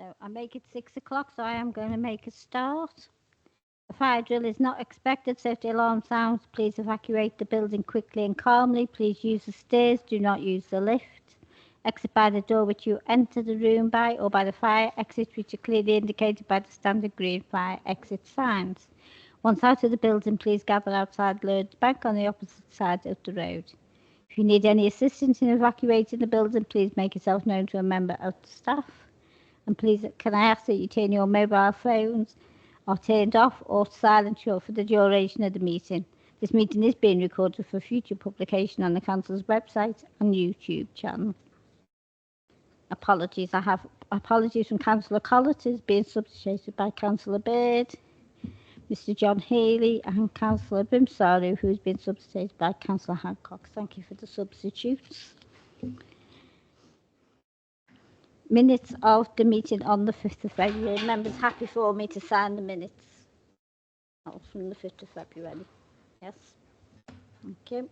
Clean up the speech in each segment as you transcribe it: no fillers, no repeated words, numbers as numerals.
So I make it 6 o'clock, so I am going to make a start. A fire drill is not expected, so if the alarm sounds, please evacuate the building quickly and calmly. Please use the stairs, do not use the lift. Exit by the door which you enter the room by, or by the fire exit which are clearly indicated by the standard green fire exit signs. Once out of the building, please gather outside Lord's Bank on the opposite side of the road. If you need any assistance in evacuating the building, please make yourself known to a member of the staff. And please, can I ask that you turn your mobile phones are turned off or silent for the duration of the meeting. This meeting is being recorded for future publication on the Council's website and YouTube channel. Apologies. I have apologies from Councillor Collett, who's being substituted by Councillor Bird, Mr John Healy and Councillor Bimsaru, who's been substituted by Councillor Hancock. Thank you for the substitutes. Minutes of the meeting on the 5th of February. Members happy for me to sign the minutes from the 5th of February? Yes. Thank you.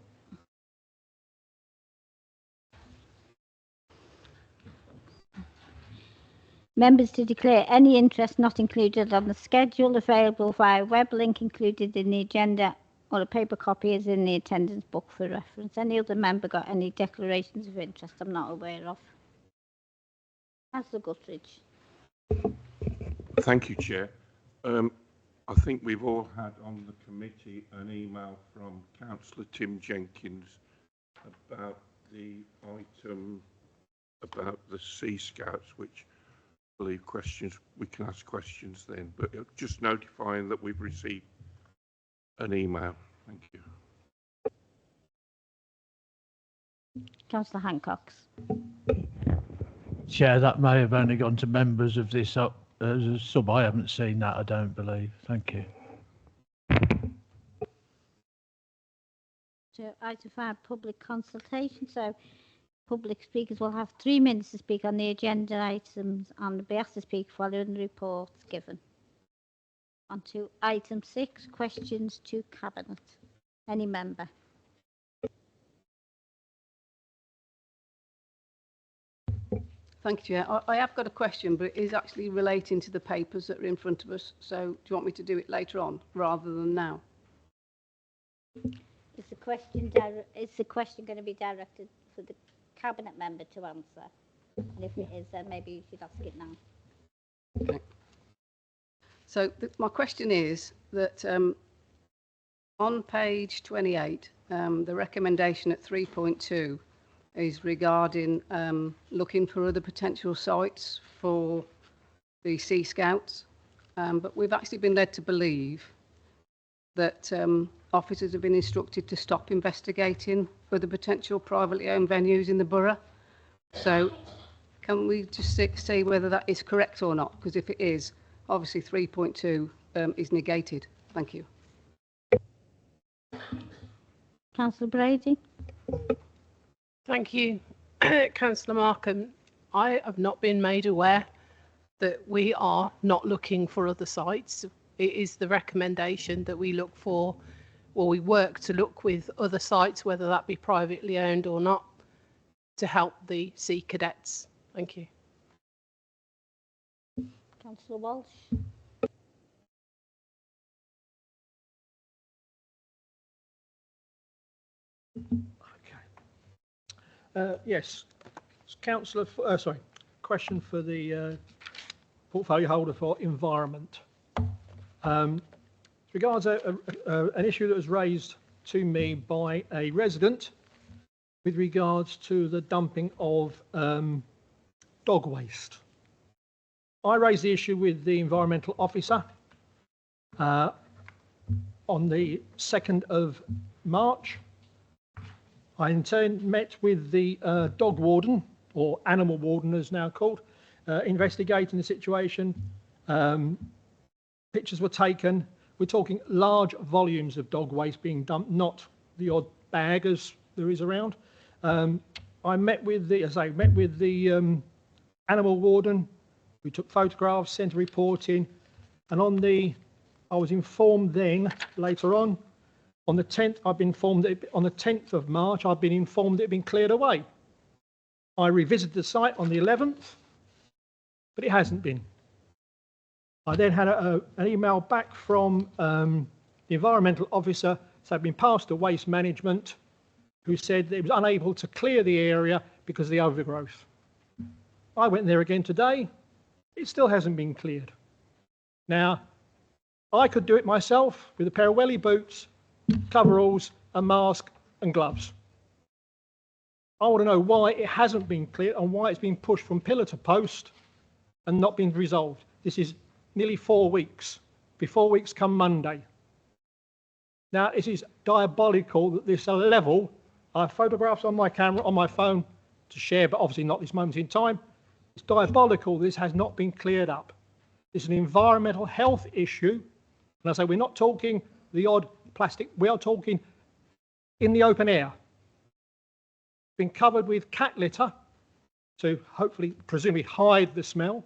Members to declare any interest not included on the schedule available via web link included in the agenda, or a paper copy is in the attendance book for reference. Any other member got any declarations of interest I'm not aware of? Councillor Guthridge. Thank you, Chair. I think we've all had on the committee an email from Councillor Tim Jenkins about the item about the Sea Scouts, which I believe we can ask questions then, but just notifying that we've received an email. Thank you. Councillor Hancock. Chair, that may have only gone to members of this as a sub. I haven't seen that, I don't believe. Thank you. So item 5, public consultation. So public speakers will have 3 minutes to speak on the agenda items and will be asked to speak following the reports given. On to item 6, questions to Cabinet. Any member? Thank you, Chair. I have got a question, but it is actually relating to the papers that are in front of us. So do you want me to do it later on rather than now? Is the question going to be directed for the Cabinet member to answer? And if it is, then maybe you should ask it now. Okay. So my question is that on page 28, the recommendation at 3.2 is regarding looking for other potential sites for the Sea Scouts, but we've actually been led to believe that officers have been instructed to stop investigating for the potential privately owned venues in the borough. So can we just see whether that is correct or not? Because if it is, obviously 3.2 is negated. Thank you. Councillor Brady. Thank you, Councillor Markham. I have not been made aware that we are not looking for other sites. It is the recommendation that we look for, or we work to look with other sites, whether that be privately owned or not, to help the Sea Cadets. Thank you. Councillor Walsh. Yes, Councillor. Sorry, question for the portfolio holder for environment. Regards an issue that was raised to me by a resident with regards to the dumping of dog waste. I raised the issue with the environmental officer on the 2nd of March. I in turn met with the dog warden, or animal warden as now called, investigating the situation. Pictures were taken. We're talking large volumes of dog waste being dumped, not the odd bag as there is around. I met with the, animal warden. We took photographs, sent a report in, and I was informed then later on the 10th. I've been informed that on the 10th of March, I've been informed it had been cleared away. I revisited the site on the 11th. but it hasn't been. I then had an email back from the environmental officer, so I'd been passed to waste management, who said that it was unable to clear the area because of the overgrowth. I went there again today. It still hasn't been cleared. Now, I could do it myself with a pair of welly boots, coveralls, a mask and gloves. I want to know why it hasn't been cleared and why it's been pushed from pillar to post and not been resolved. This is nearly 4 weeks. Be 4 weeks come Monday. Now, it is diabolical that this level, I have photographs on my camera, on my phone to share, but obviously not this moment in time. It's diabolical this has not been cleared up. It's an environmental health issue. And I say we're not talking the odd plastic, we are talking in the open air. Been covered with cat litter to hopefully, presumably hide the smell.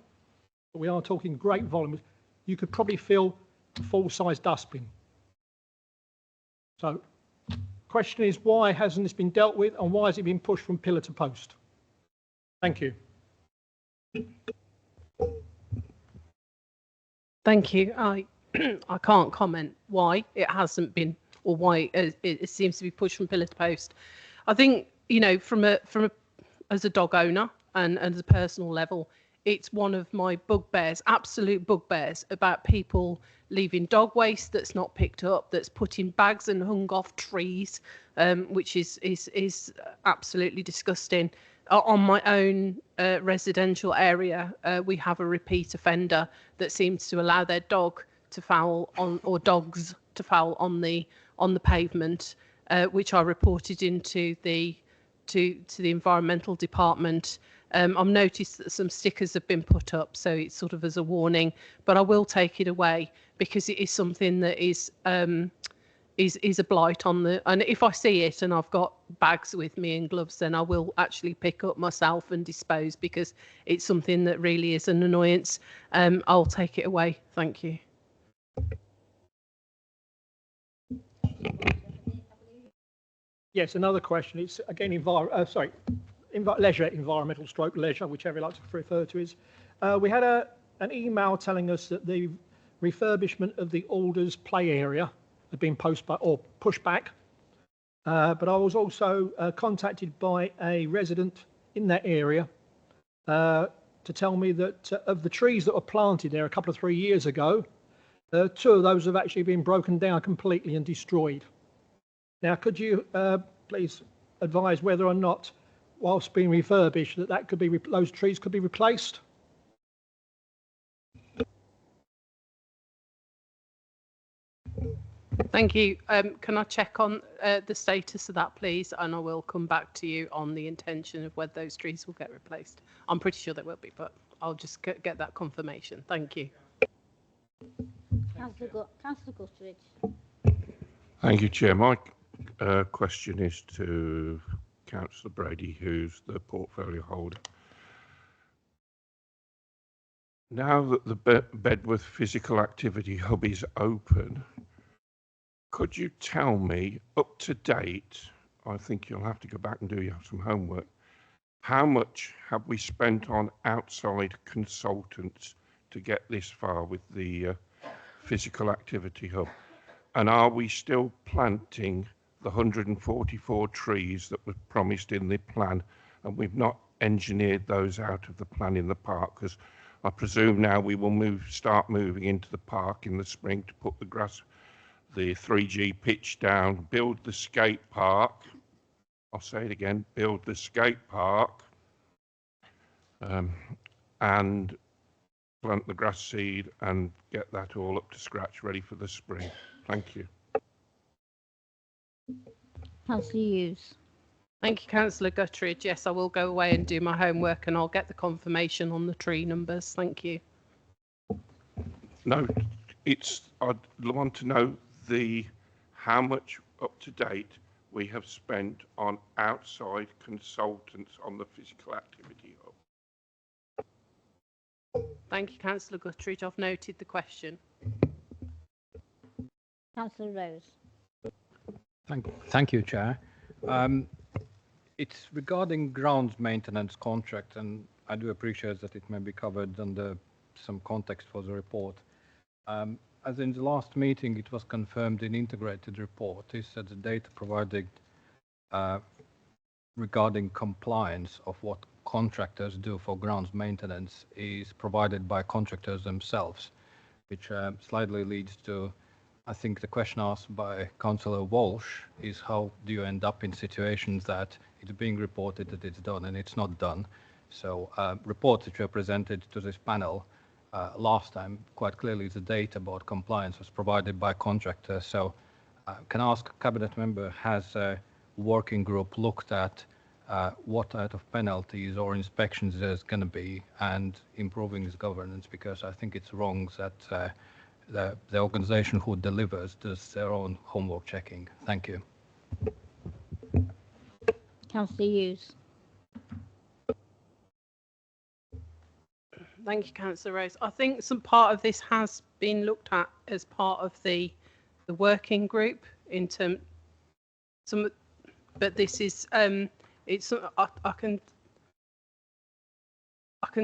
But we are talking great volumes. You could probably fill a full-size dustbin. So, question is, why hasn't this been dealt with and why has it been pushed from pillar to post? Thank you. Thank you. I can't comment why it hasn't been or why it seems to be pushed from pillar to post. I think, you know, as a dog owner and as a personal level, it's one of my bugbears, absolute bugbears, about people leaving dog waste that's not picked up, that's put in bags and hung off trees, which is absolutely disgusting. On my own residential area, we have a repeat offender that seems to allow their dog to foul on, or dogs to foul on the pavement, which I reported into the environmental department. I've noticed that some stickers have been put up, so it's sort of as a warning, but I will take it away because it is something that is a blight on the, and if I see it and I've got bags with me and gloves, then I will actually pick up myself and dispose because it's something that really is an annoyance. I'll take it away. Thank you. Yes, another question. It's again environmental stroke leisure, whichever you like to refer to is. We had an email telling us that the refurbishment of the Alders play area had been pushed back. But I was also contacted by a resident in that area to tell me that of the trees that were planted there a couple of 3 years ago, 2 of those have actually been broken down completely and destroyed. Now, could you please advise whether or not, whilst being refurbished, that could be those trees could be replaced? Thank you. Can I check on the status of that, please? And I will come back to you on the intention of whether those trees will get replaced. I'm pretty sure they will be, but I'll just get that confirmation. Thank you. Councillor Guthridge. Thank you, Chair. My question is to Councillor Brady, who's the portfolio holder. Now that the Bedworth Physical Activity Hub is open, could you tell me, up to date, I think you'll have to go back and do some homework, how much have we spent on outside consultants to get this far with the Physical Activity Hub? And are we still planting the 144 trees that were promised in the plan, and we've not engineered those out of the plan in the park? Because I presume now we will start moving into the park in the spring to put the grass, the 3G pitch down, build the skate park. I'll say it again, build the skate park, and plant the grass seed and get that all up to scratch, ready for the spring. Thank you. Councillor Hughes. Thank you, Councillor Guthridge. Yes, I will go away and do my homework and I'll get the confirmation on the tree numbers. Thank you. No, I want to know how much up to date we have spent on outside consultants on the Physical Activity Hub. Thank you, Councillor Guthridge. I've noted the question. Councillor Rose. Thank you, Chair. It's regarding grounds maintenance contract, and I do appreciate that it may be covered under some context for the report. As in the last meeting, it was confirmed in integrated report is that the data provided regarding compliance of what contractors do for grounds maintenance is provided by contractors themselves, which slightly leads to, I think the question asked by Councillor Walsh is how do you end up in situations that it's being reported that it's done and it's not done. So reports which were presented to this panel last time, quite clearly the data about compliance was provided by contractors. So can I ask Cabinet Member, has a working group looked at what type of penalties or inspections there's going to be and improving this governance? Because I think it's wrong that the organisation who delivers does their own homework checking. Thank you. Councillor Hughes. Thank you, Councillor Rose. I think some part of this has been looked at as part of the working group in term some, but this is it's I can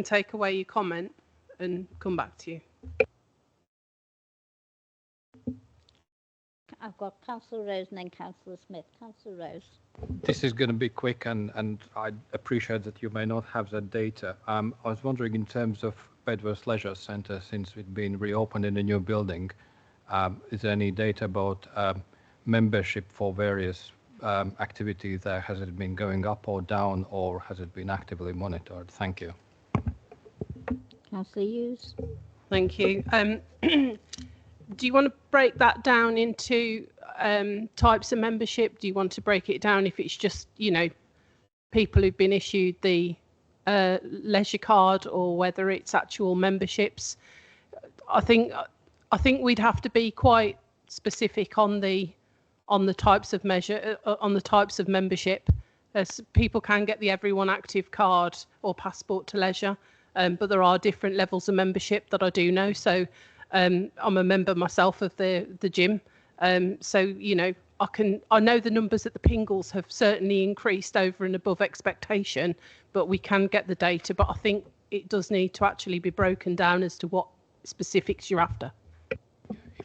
take away your comment and come back to you. I've got Councillor Rose and then Councillor Smith. Councillor Rose. This is going to be quick, and I appreciate that you may not have that data. I was wondering, in terms of Bedworth Leisure Centre, since it's been reopened in a new building, is there any data about membership for various activities there? Has it been going up or down, or has it been actively monitored? Thank you. Councillor Hughes. Thank you. Do you want to break that down into types of membership? Do you want to break it down if it's just, you know, people who've been issued the leisure card, or whether it's actual memberships? I think we'd have to be quite specific on the types of on the types of membership. As people can get the Everyone Active card or passport to leisure, but there are different levels of membership that I do know. So I'm a member myself of the gym. So, you know, I know the numbers at the Pingles have certainly increased over and above expectation, but we can get the data. But I think it does need to actually be broken down as to what specifics you're after.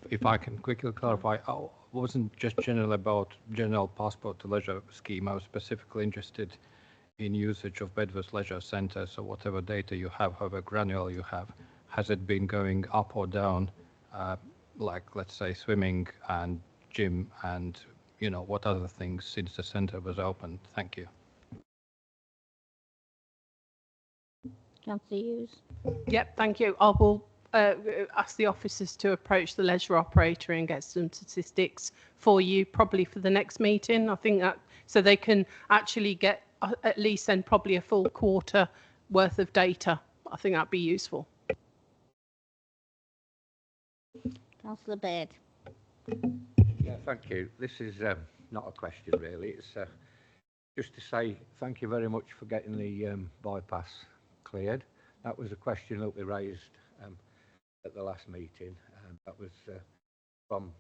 If I can quickly clarify, I wasn't just general about general passport to leisure scheme. I was specifically interested in usage of Bedworth Leisure Centre. So whatever data you have, however granular you have, has it been going up or down, like, let's say, swimming and gym and, you know, what other things since the centre was opened? Thank you. Councillor Hughes. Yep, thank you. I will ask the officers to approach the leisure operator and get some statistics for you, probably for the next meeting. I think that, so they can actually get at least then probably a full quarter worth of data. I think that'd be useful. Councillor Baird. Yeah, thank you. This is not a question really. It's just to say thank you very much for getting the bypass cleared. That was a question that we raised at the last meeting. That was from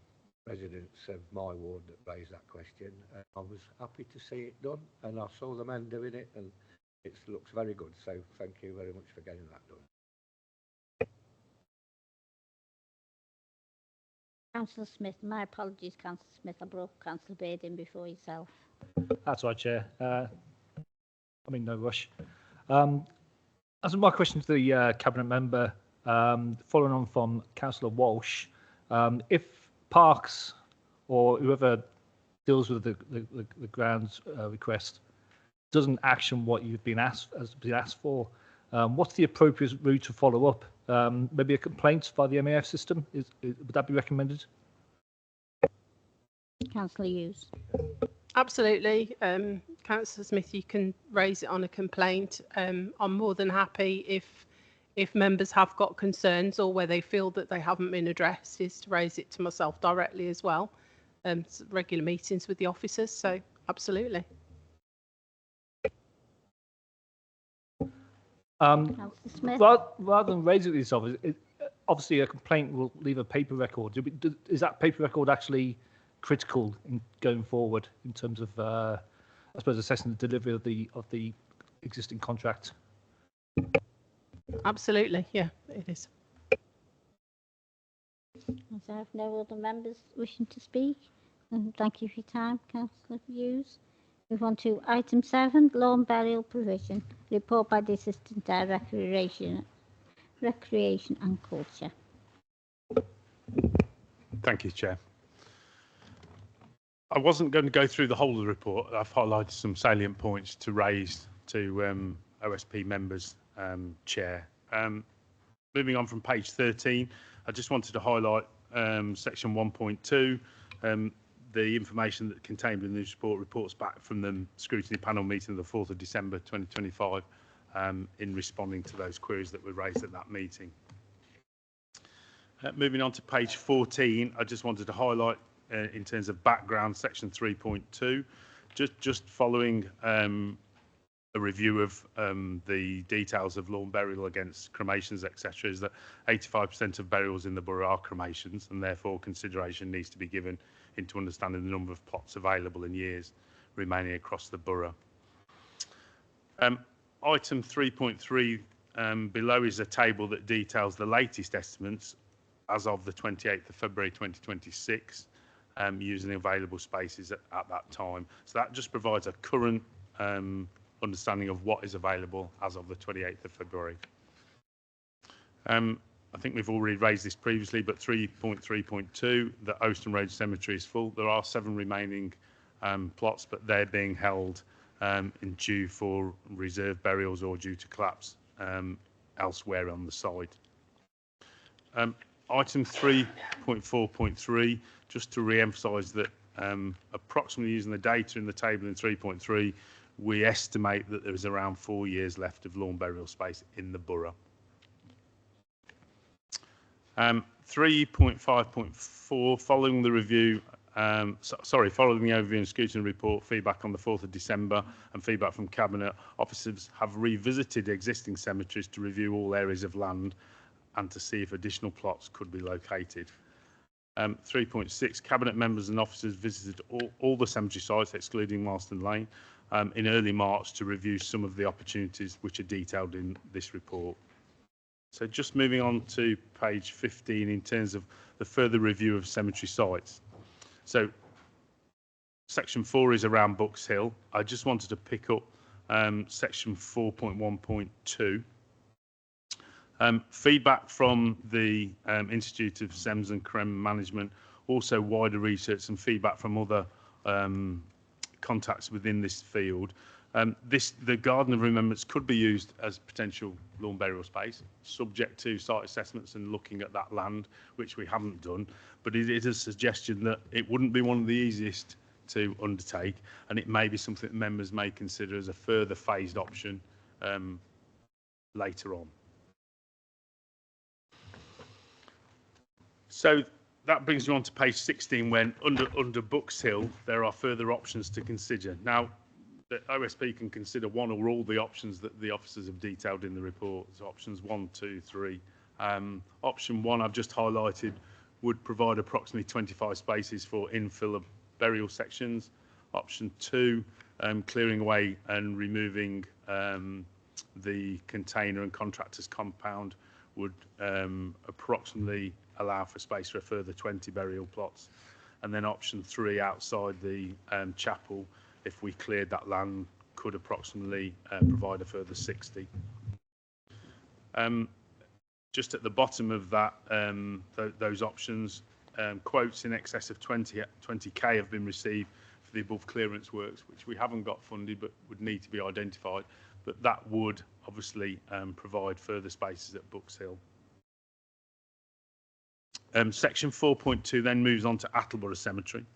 residents of my ward that raised that question. I was happy to see it done, and I saw the men doing it, and it looks very good. So thank you very much for getting that done. Councillor Smith. My apologies, Councillor Smith. I brought Councillor Baird in before yourself. That's right, Chair. I'm in no rush. As my question to the Cabinet Member, following on from Councillor Walsh, if Parks or whoever deals with the grounds request doesn't action what you've been asked for, what's the appropriate route to follow up? Maybe a complaint by the MAF system? Would that be recommended? Councillor Hughes. Absolutely. Councillor Smith, you can raise it on a complaint. I'm more than happy if members have got concerns or where they feel that they haven't been addressed, is to raise it to myself directly as well. Regular meetings with the officers, so absolutely. Councillor Smith. Rather than raising these officers, obviously a complaint will leave a paper record. Is that paper record actually critical in going forward in terms of, I suppose, assessing the delivery of the existing contract? Absolutely, yeah, it is. As I have no other members wishing to speak, and thank you for your time, Councillor Hughes. Move on to item 7, lawn burial provision. Report by the Assistant Director Recreation and Culture. Thank you, Chair. I wasn't going to go through the whole of the report. I've highlighted some salient points to raise to OSP members, Chair. Moving on from page 13, I just wanted to highlight section 1.2. The information that contained in this report reports back from the scrutiny panel meeting of the 4th of December 2025 in responding to those queries that were raised at that meeting. Moving on to page 14, I just wanted to highlight in terms of background, section 3.2, just following a review of the details of lawn burial against cremations, etc., is that 85% of burials in the borough are cremations, and therefore consideration needs to be given into understanding the number of plots available in years remaining across the borough. Item 3.3 below is a table that details the latest estimates as of the 28th of February 2026, using available spaces at that time. So that just provides a current understanding of what is available as of the 28th of February. I think we've already raised this previously, but 3.3.2, the Oaston Road Cemetery is full. There are 7 remaining plots, but they're being held in due for reserve burials or due to collapse elsewhere on the site. Item 3.4.3, just to re-emphasise that approximately using the data in the table in 3.3, we estimate that there is around 4 years left of lawn burial space in the borough. 3.5.4, following the review, following the overview and scrutiny report, feedback on the 4th of December and feedback from Cabinet, officers have revisited existing cemeteries to review all areas of land and to see if additional plots could be located. 3.6, Cabinet members and officers visited all the cemetery sites, excluding Marston Lane, in early March to review some of the opportunities which are detailed in this report. So just moving on to page 15 in terms of the further review of cemetery sites. So section 4 is around Bucks Hill. I just wanted to pick up section 4.1.2. Feedback from the Institute of SEMS and CREM Management, also wider research and feedback from other contacts within this field. The Garden of Remembrance could be used as potential lawn burial space, subject to site assessments and looking at that land, which we haven't done. But it is a suggestion that it wouldn't be one of the easiest to undertake, and it may be something that members may consider as a further phased option later on. So that brings you on to page 16, when under Bucks Hill, there are further options to consider. Now, the OSP can consider one or all the options that the officers have detailed in the report. So options 1, 2, 3. Option 1 I've just highlighted would provide approximately 25 spaces for infill of burial sections. Option 2, clearing away and removing the container and contractors compound would approximately allow for space for a further 20 burial plots. And then option 3, outside the chapel, if we cleared that land, could approximately provide a further 60. Just at the bottom of that, those options, quotes in excess of 20k have been received for the above clearance works, which we haven't got funded but would need to be identified. But that would obviously provide further spaces at Bucks Hill. Section 4.2 then moves on to Attleborough Cemetery.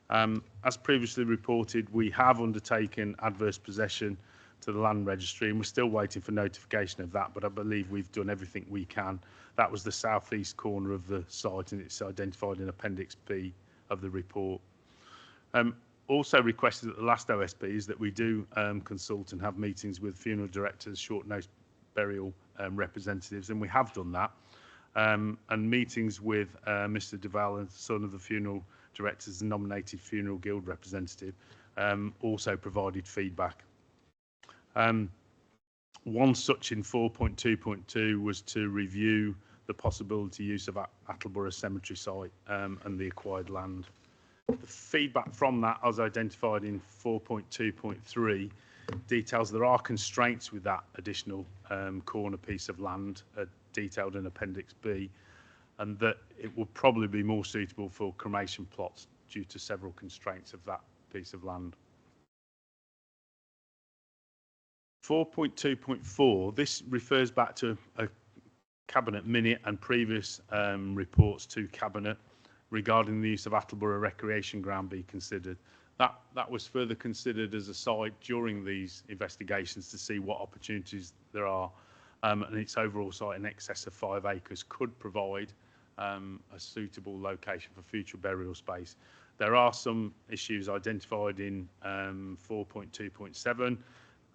As previously reported, we have undertaken adverse possession to the land registry, and we're still waiting for notification of that, but I believe we've done everything we can. That was the southeast corner of the site, and it's identified in Appendix B of the report. Also requested at the last OSP is that we do consult and have meetings with funeral directors, short notice burial representatives, and we have done that. And meetings with Mr. Duval, and son of the funeral directors and nominated funeral guild representative, also provided feedback. One such in 4.2.2 was to review the possibility use of Attleborough Cemetery site and the acquired land. The feedback from that, as identified in 4.2.3, details there are constraints with that additional corner piece of land detailed in Appendix B, and that it will probably be more suitable for cremation plots due to several constraints of that piece of land. 4.2.4, this refers back to a Cabinet minute and previous reports to Cabinet regarding the use of Attleborough Recreation Ground be considered. That was further considered as a site during these investigations to see what opportunities there are, and its overall site in excess of 5 acres could provide a suitable location for future burial space. There are some issues identified in 4.2.7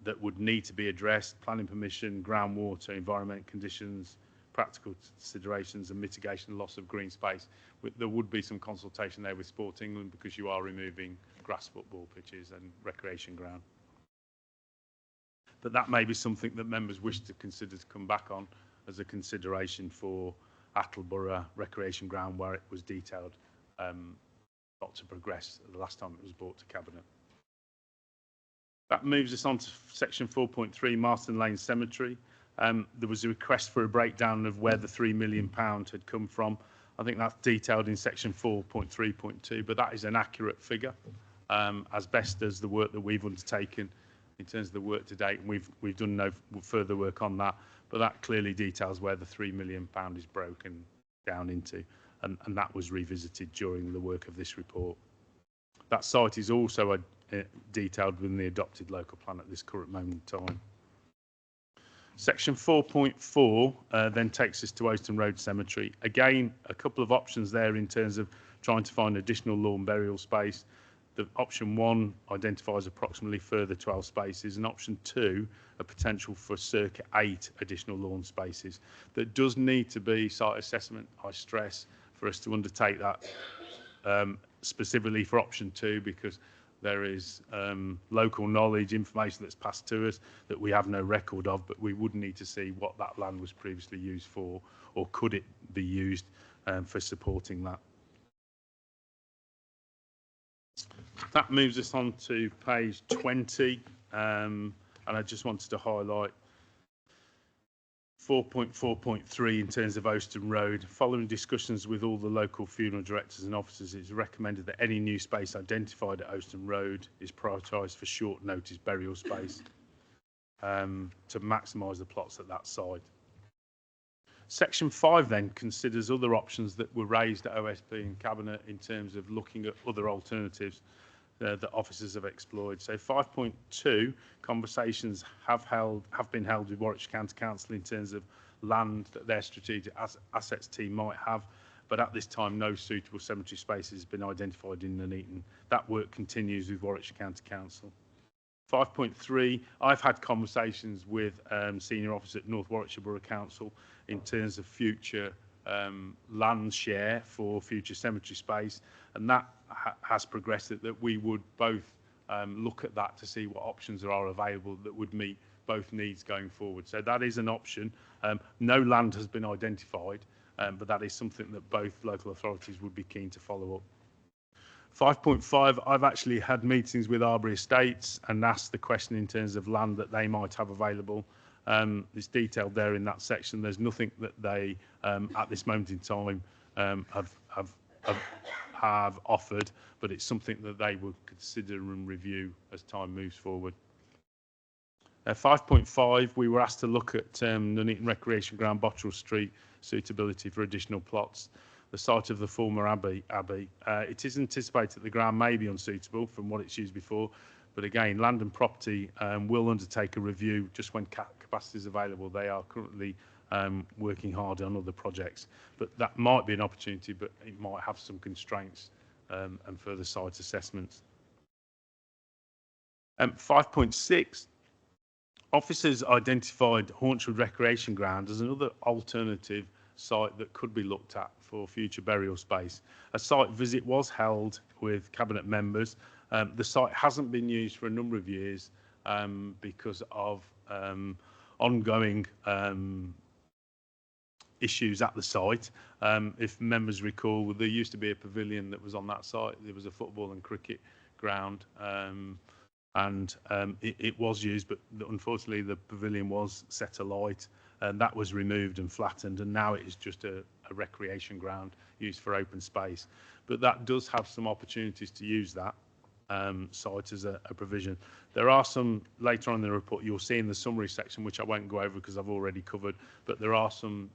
that would need to be addressed: planning permission, groundwater, environment conditions, practical considerations and mitigation of loss of green space. There would be some consultation there with Sport England because you are removing grass football pitches and recreation ground. But that may be something that members wish to consider to come back on as a consideration for Attleborough Recreation Ground, where it was detailed not to progress the last time it was brought to Cabinet. That moves us on to section 4.3, Marston Lane Cemetery. There was a request for a breakdown of where the £3 million had come from. I think that's detailed in section 4.3.2, but that is an accurate figure, as best as the work that we've undertaken in terms of the work to date. And we've done no further work on that, but that clearly details where the £3 million is broken down into, and that was revisited during the work of this report. That site is also detailed within the adopted local plan at this current moment in time. Section 4.4 then takes us to Oaston Road Cemetery. Again, a couple of options there in terms of trying to find additional lawn burial space. The option 1 identifies approximately further 12 spaces, and option 2 a potential for circa 8 additional lawn spaces. That does need to be site assessment, I stress, for us to undertake that specifically for option 2, because there is local knowledge, information that's passed to us that we have no record of, but we would need to see what that land was previously used for, or could it be used for supporting that. That moves us on to page 20, and I just wanted to highlight 4.4.3 in terms of Oaston Road. Following discussions with all the local funeral directors and officers, it's recommended that any new space identified at Oaston Road is prioritised for short notice burial space to maximise the plots at that site. Section 5 then considers other options that were raised at OSP and Cabinet in terms of looking at other alternatives that officers have explored. So 5.2, conversations have been held with Warwickshire County Council in terms of land that their strategic assets team might have, but at this time no suitable cemetery space has been identified in Nuneaton. That work continues with Warwickshire County Council. 5.3, I've had conversations with senior officers at North Warwickshire Borough Council in terms of future land share for future cemetery space, and that has progressed that we would both look at that to see what options there are available that would meet both needs going forward. So that is an option. No land has been identified, but that is something that both local authorities would be keen to follow up. 5.5, I've actually had meetings with Arbury Estates and asked the question in terms of land that they might have available. It's detailed there in that section. There's nothing that they, at this moment in time, have offered, but it's something that they would consider and review as time moves forward. 5.5, we were asked to look at Nuneaton Recreation Ground, Bottrell Street, suitability for additional plots. The site of the former Abbey. It is anticipated that the ground may be unsuitable from what it's used before, but again, Land and Property will undertake a review just when capacity is available. They are currently working hard on other projects, but that might be an opportunity, but it might have some constraints and further site assessments. 5.6, officers identified Haunchwood Recreation Ground as another alternative site that could be looked at for future burial space. A site visit was held with Cabinet members. The site hasn't been used for a number of years because of ongoing issues at the site. If members recall, there used to be a pavilion that was on that site. There was a football and cricket ground, and it was used, but unfortunately the pavilion was set alight, and that was removed and flattened, and now it is just a recreation ground used for open space. But that does have some opportunities to use that site as a provision. There are some, later on in the report, you'll see in the summary section, which I won't go over because I've already covered, but there are some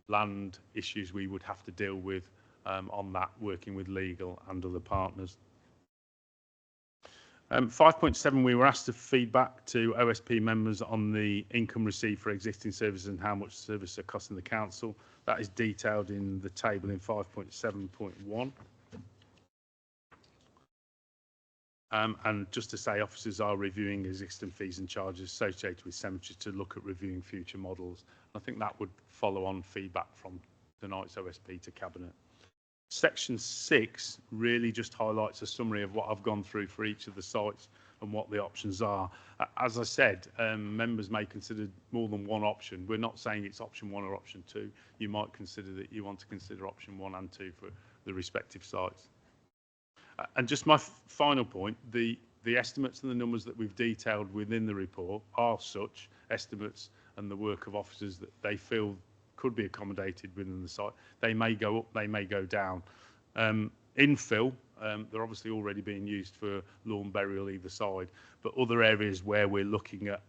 land issues we would have to deal with on that, working with legal and other partners. 5.7, we were asked to feedback to OSP members on the income received for existing services and how much services are costing the council. That is detailed in the table in 5.7.1. And just to say, officers are reviewing existing fees and charges associated with cemeteries to look at reviewing future models. I think that would follow on feedback from tonight's OSP to Cabinet. Section 6 really just highlights a summary of what I've gone through for each of the sites and what the options are. As I said, members may consider more than one option. We're not saying it's option 1 or option 2. You might consider that you want to consider option 1 and 2 for the respective sites. And just my final point, the estimates and the numbers that we've detailed within the report are such estimates and the work of officers that they feel could be accommodated within the site. They may go up, they may go down. Infill, they're obviously already being used for lawn burial either side, but other areas where we're looking at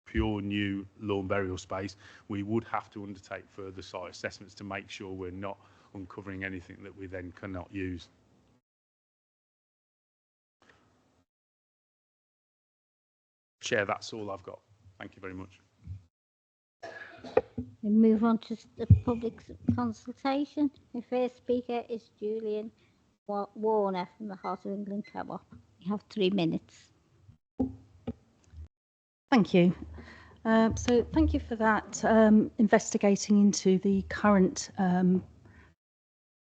pure new lawn burial space, we would have to undertake further site assessments to make sure we're not uncovering anything that we then cannot use. Chair, that's all I've got. Thank you very much. We move on to the public consultation. The first speaker is Julian Warner from the Heart of England Co-op. You have 3 minutes. Thank you. So thank you for that, investigating into the current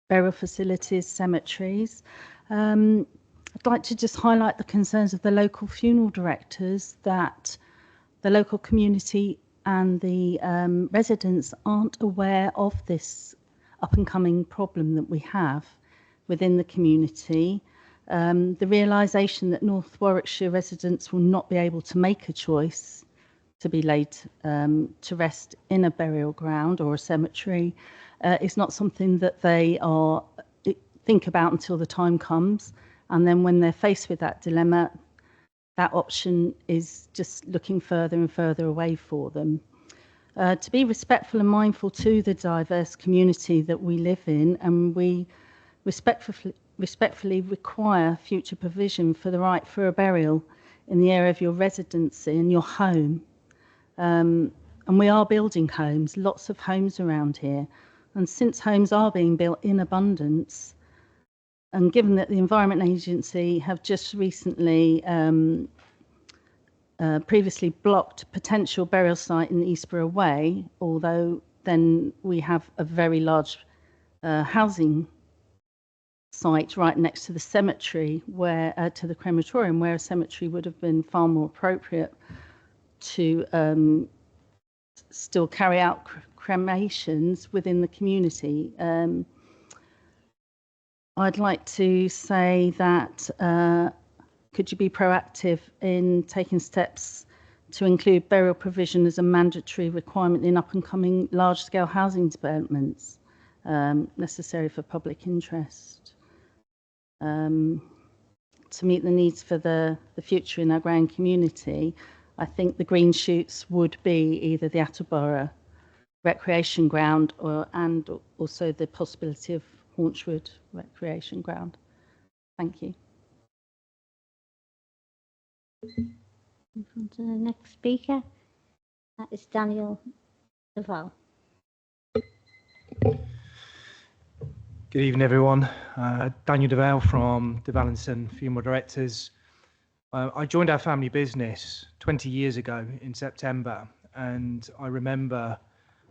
burial facilities, cemeteries. I'd like to just highlight the concerns of the local funeral directors that the local community and the residents aren't aware of this up-and-coming problem that we have within the community. The realisation that North Warwickshire residents will not be able to make a choice to be laid to rest in a burial ground or a cemetery is not something that they think about until the time comes. And then when they're faced with that dilemma, that option is just looking further and further away for them. To be respectful and mindful to the diverse community that we live in, and we respectfully require future provision for the right for a burial in the area of your residency and your home. And we are building homes, lots of homes around here. And since homes are being built in abundance, and given that the Environment Agency have just recently previously blocked potential burial site in Eastborough Way, although then we have a very large housing site right next to the cemetery, where to the crematorium, where a cemetery would have been far more appropriate to still carry out cremations within the community. I'd like to say that could you be proactive in taking steps to include burial provision as a mandatory requirement in up-and-coming large-scale housing developments necessary for public interest to meet the needs for the future in our growing community? I think the green shoots would be either the Attleborough recreation ground and also the possibility of Haunchwood recreation ground. Thank you. Move on to the next speaker. That is Daniel Duval. Good evening, everyone. Daniel Duval from Duval & Son Funeral Directors. I joined our family business 20 years ago in September, and I remember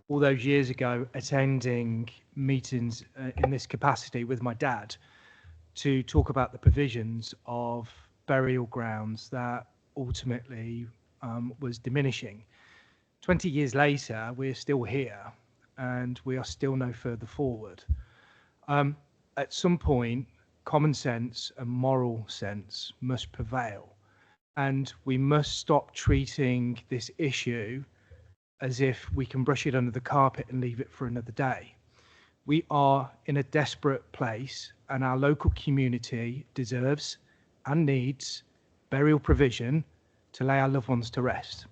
all those years ago attending meetings in this capacity with my dad to talk about the provisions of burial grounds that ultimately was diminishing. 20 years later, we're still here and we are still no further forward. At some point, common sense and moral sense must prevail, and we must stop treating this issue as if we can brush it under the carpet and leave it for another day. We are in a desperate place, and our local community deserves and needs burial provision to lay our loved ones to rest.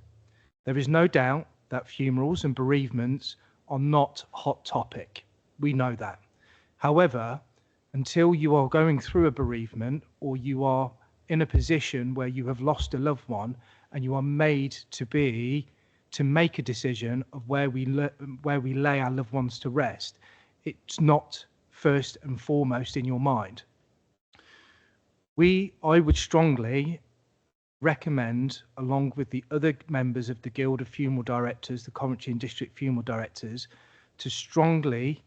There is no doubt that funerals and bereavements are not a hot topic. We know that. However, until you are going through a bereavement or you are in a position where you have lost a loved one and you are made to make a decision of where we lay our loved ones to rest, it's not first and foremost in your mind. I would strongly recommend, along with the other members of the Guild of Funeral Directors, the Coventry and District Funeral Directors, to strongly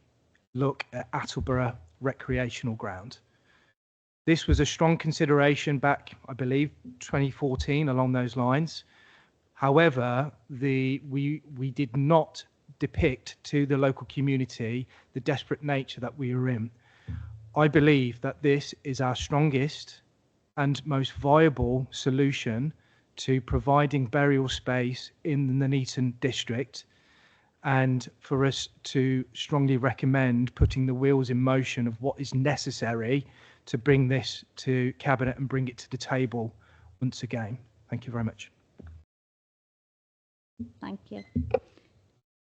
look at Attleborough Recreational Ground. This was a strong consideration back, I believe, 2014, along those lines. However, we did not depict to the local community the desperate nature that we are in. I believe that this is our strongest and most viable solution to providing burial space in the Nuneaton district, and for us to strongly recommend putting the wheels in motion of what is necessary to bring this to Cabinet and bring it to the table once again. Thank you very much. Thank you.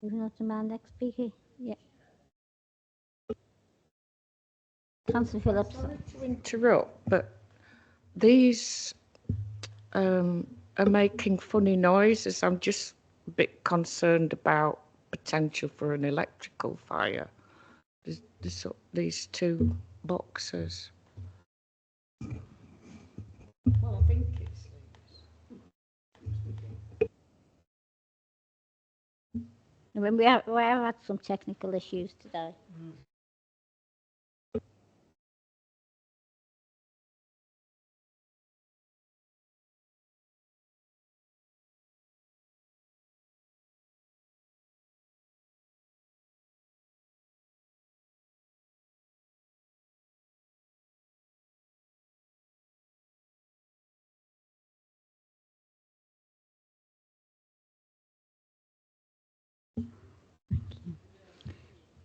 Moving on to my next speaker. Yeah. Councillor Phillips. Sorry to interrupt, but these are making funny noises. I'm just a bit concerned about potential for an electrical fire. These two boxes. Well, I think it's When we have had some technical issues today.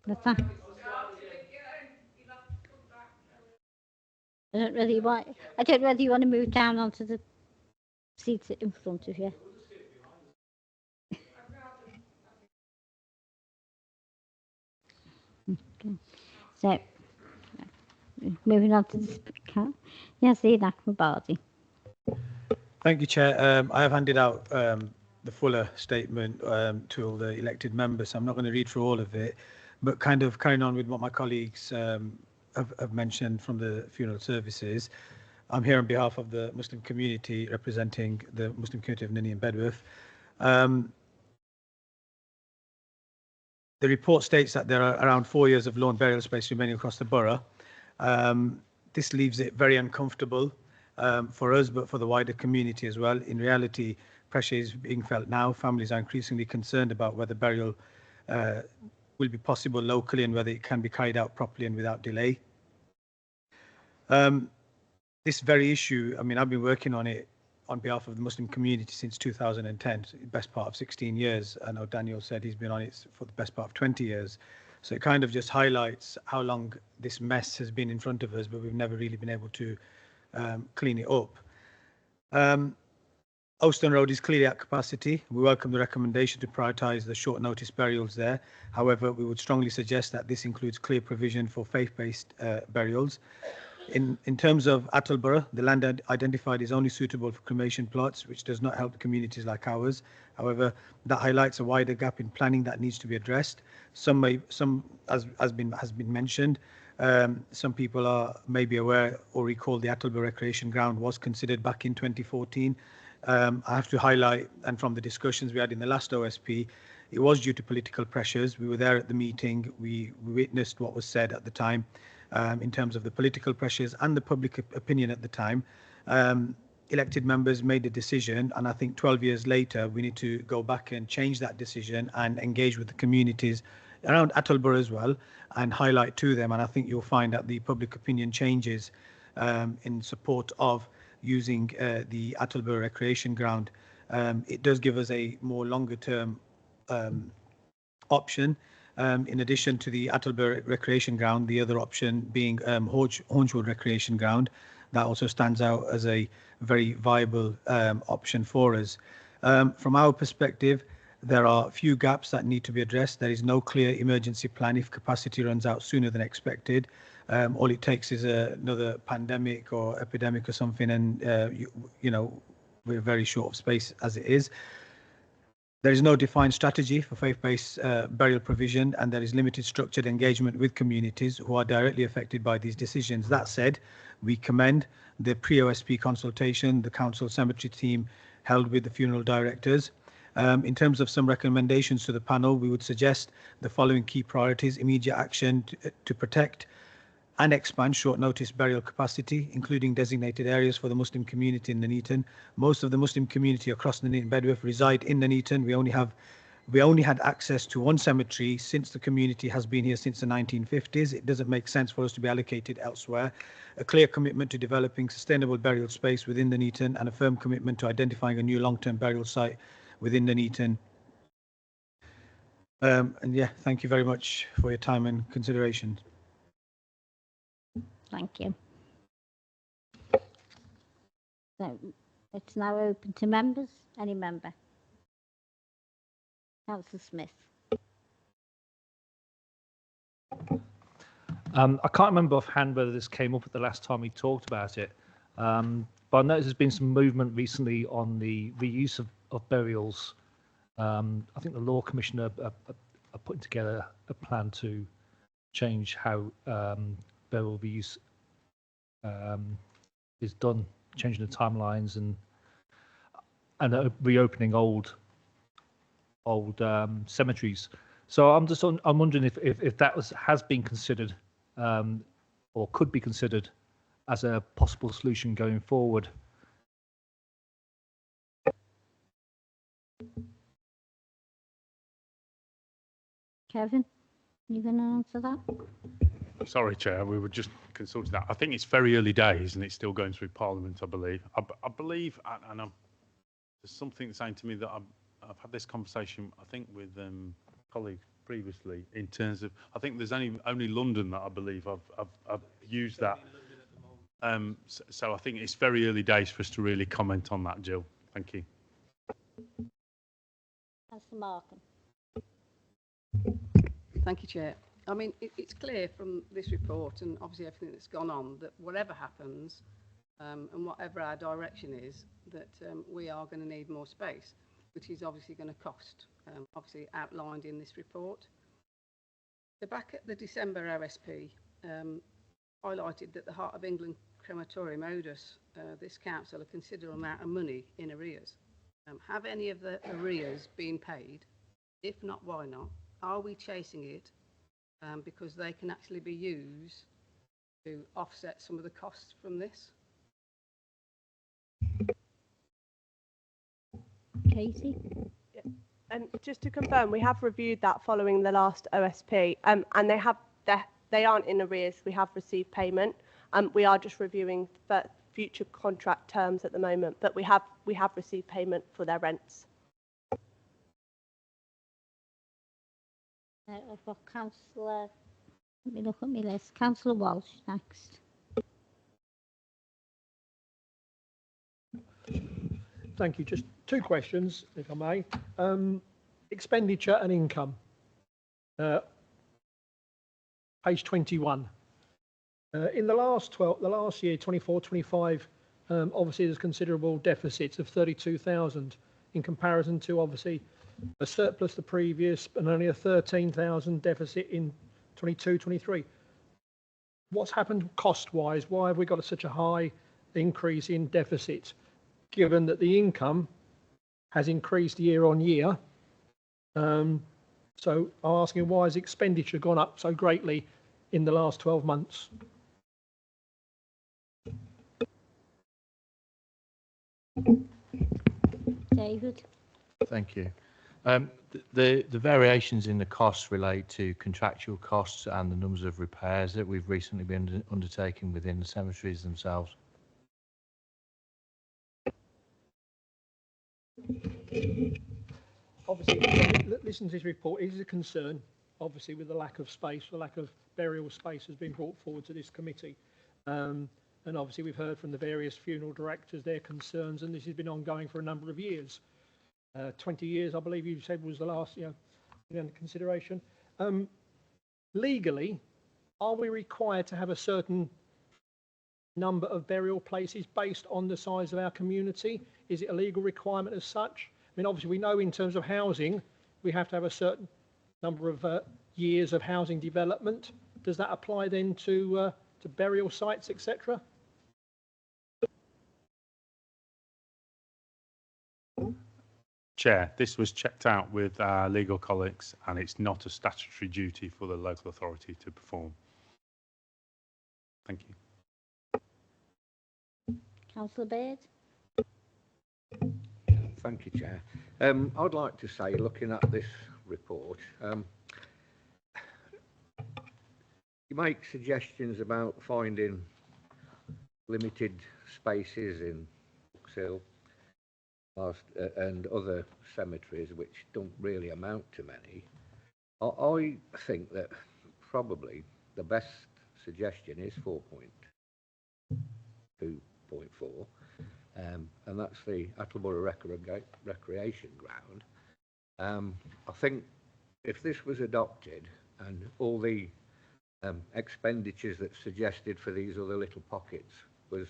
That's that. I don't really want to move down onto the seats in front of you. Okay. So, moving on to the speaker. Yes, Ian Akmabadi. Thank you, Chair. I have handed out the fuller statement to all the elected members, so I'm not going to read through all of it, but kind of carrying on with what my colleagues have mentioned from the funeral services. I'm here on behalf of the Muslim community, representing the Muslim community of Nuneaton Bedworth. The report states that there are around 4 years of lawn burial space remaining across the borough. This leaves it very uncomfortable for us, but for the wider community as well. In reality, pressure is being felt now. Families are increasingly concerned about whether burial will be possible locally and whether it can be carried out properly and without delay. This very issue, I mean, I've been working on it on behalf of the Muslim community since 2010, so the best part of 16 years. I know Daniel said he's been on it for the best part of 20 years. So it kind of just highlights how long this mess has been in front of us, but we've never really been able to clean it up. Ouston Road is clearly at capacity. We welcome the recommendation to prioritise the short notice burials there. However, we would strongly suggest that this includes clear provision for faith-based burials. In terms of Attleborough, the land identified is only suitable for cremation plots, which does not help communities like ours. However, that highlights a wider gap in planning that needs to be addressed. Some has been mentioned. Some people may be aware or recall the Attleborough Recreation Ground was considered back in 2014. I have to highlight, and from the discussions we had in the last OSP, it was due to political pressures. We were there at the meeting. We witnessed what was said at the time in terms of the political pressures and the public opinion at the time. elected members made a decision, and I think 12 years later we need to go back and change that decision and engage with the communities around Attleborough as well and highlight to them. And I think you'll find that the public opinion changes in support of using the Attleborough recreation ground. It does give us a more longer term option. In addition to the Attleborough recreation ground, the other option being Hornswood recreation ground, that also stands out as a very viable option for us. From our perspective, there are a few gaps that need to be addressed. There is no clear emergency plan if capacity runs out sooner than expected. All it takes is another pandemic or epidemic or something, and you know, we're very short of space as it is. There is no defined strategy for faith-based burial provision, and there is limited structured engagement with communities who are directly affected by these decisions. That said, we commend the pre-OSP consultation the council cemetery team held with the funeral directors. In terms of some recommendations to the panel, we would suggest the following key priorities: immediate action to protect and expand short notice burial capacity, including designated areas for the Muslim community in Nuneaton. Most of the Muslim community across Nuneaton Bedworth reside in Nuneaton. We only had access to one cemetery since the community has been here since the 1950s. It doesn't make sense for us to be allocated elsewhere. A clear commitment to developing sustainable burial space within Nuneaton and a firm commitment to identifying a new long-term burial site within Nuneaton. And yeah, thank you very much for your time and consideration. Thank you. So it's now open to members. Any member? Councillor Smith. I can't remember offhand whether this came up at the last time we talked about it, but I noticed there's been some movement recently on the reuse of burials. I think the Law Commissioner are putting together a plan to change how burial reuse is done, changing the timelines and reopening old cemeteries. So I'm wondering if that has been considered or could be considered as a possible solution going forward. Kevin, you going to answer that? Sorry, Chair, we were just consulting that. I think it's very early days and it's still going through Parliament, I believe. I believe, and there's something saying to me that I've had this conversation, I think, with colleagues previously in terms of, I think there's only London that I believe I've used that. So I think it's very early days for us to really comment on that, Jill. Thank you. Councillor Markham. Thank you, Chair. I mean, it's clear from this report and obviously everything that's gone on that whatever happens and whatever our direction is, that we are going to need more space, which is obviously going to cost, obviously outlined in this report. So back at the December OSP, highlighted that the Heart of England crematorium owed us, this council, a considerable amount of money in arrears. Have any of the arrears been paid? If not, why not? Are we chasing it? Because they can actually be used to offset some of the costs from this. Katie? Just to confirm, we have reviewed that following the last OSP, and they aren't in arrears. We have received payment. We are just reviewing for future contract terms at the moment, but we have received payment for their rents. I've got Councillor, let me look at my list. Councillor Walsh next. Thank you. Just two questions, if I may. Expenditure and income. Page 21. In the last year, 24-25, obviously there's considerable deficits of 32,000 in comparison to obviously a surplus the previous and only a 13,000 deficit in 22-23. What's happened cost-wise? Why have we got such a high increase in deficit, given that the income has increased year on year? So I'm asking, why has expenditure gone up so greatly in the last 12 months? David? Thank you. The variations in the costs relate to contractual costs and the numbers of repairs that we've recently been undertaking within the cemeteries themselves. Obviously, listen to this report. It is a concern, obviously, with the lack of space, the lack of burial space has been brought forward to this committee. And obviously, we've heard from the various funeral directors their concerns, and this has been ongoing for a number of years. 20 years, I believe you said, was the last, under consideration. Legally, are we required to have a certain number of burial places based on the size of our community? Is it a legal requirement as such? I mean, obviously, we know in terms of housing, we have to have a certain number of years of housing development. Does that apply then to burial sites, etc.? Chair, this was checked out with our legal colleagues, and it's not a statutory duty for the local authority to perform. Thank you. Councillor Baird? Thank you, Chair. I'd like to say, looking at this report, you make suggestions about finding limited spaces in Hill and other cemeteries which don't really amount to many. I think that probably the best suggestion is 4.2.4, and that's the Attleborough Recreation Ground. I think if this was adopted and all the expenditures that's suggested for these other little pockets was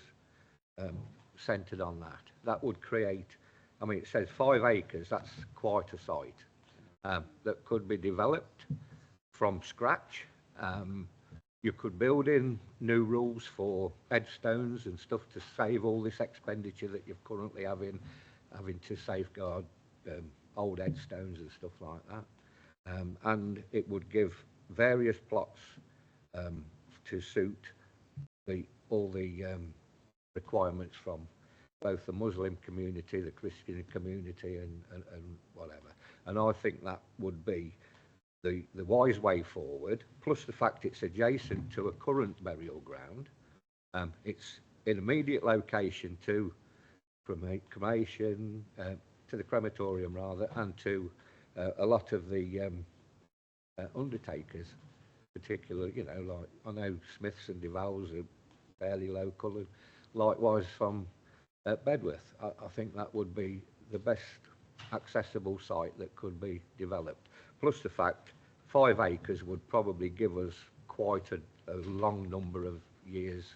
centred on that, that would create, I mean, it says 5 acres, that's quite a site that could be developed from scratch. You could build in new rules for headstones and stuff to save all this expenditure that you're currently having to safeguard old headstones and stuff like that. And it would give various plots to suit all the requirements from both the Muslim community, the Christian community, and whatever. And I think that would be the wise way forward, plus the fact it's adjacent to a current burial ground. It's in immediate location to cremation, to the crematorium rather, and to a lot of the undertakers, particularly, you know, like I know Smiths and DeVals are fairly local, and likewise from Bedworth. I think that would be the best accessible site that could be developed. Plus the fact 5 acres would probably give us quite a long number of years,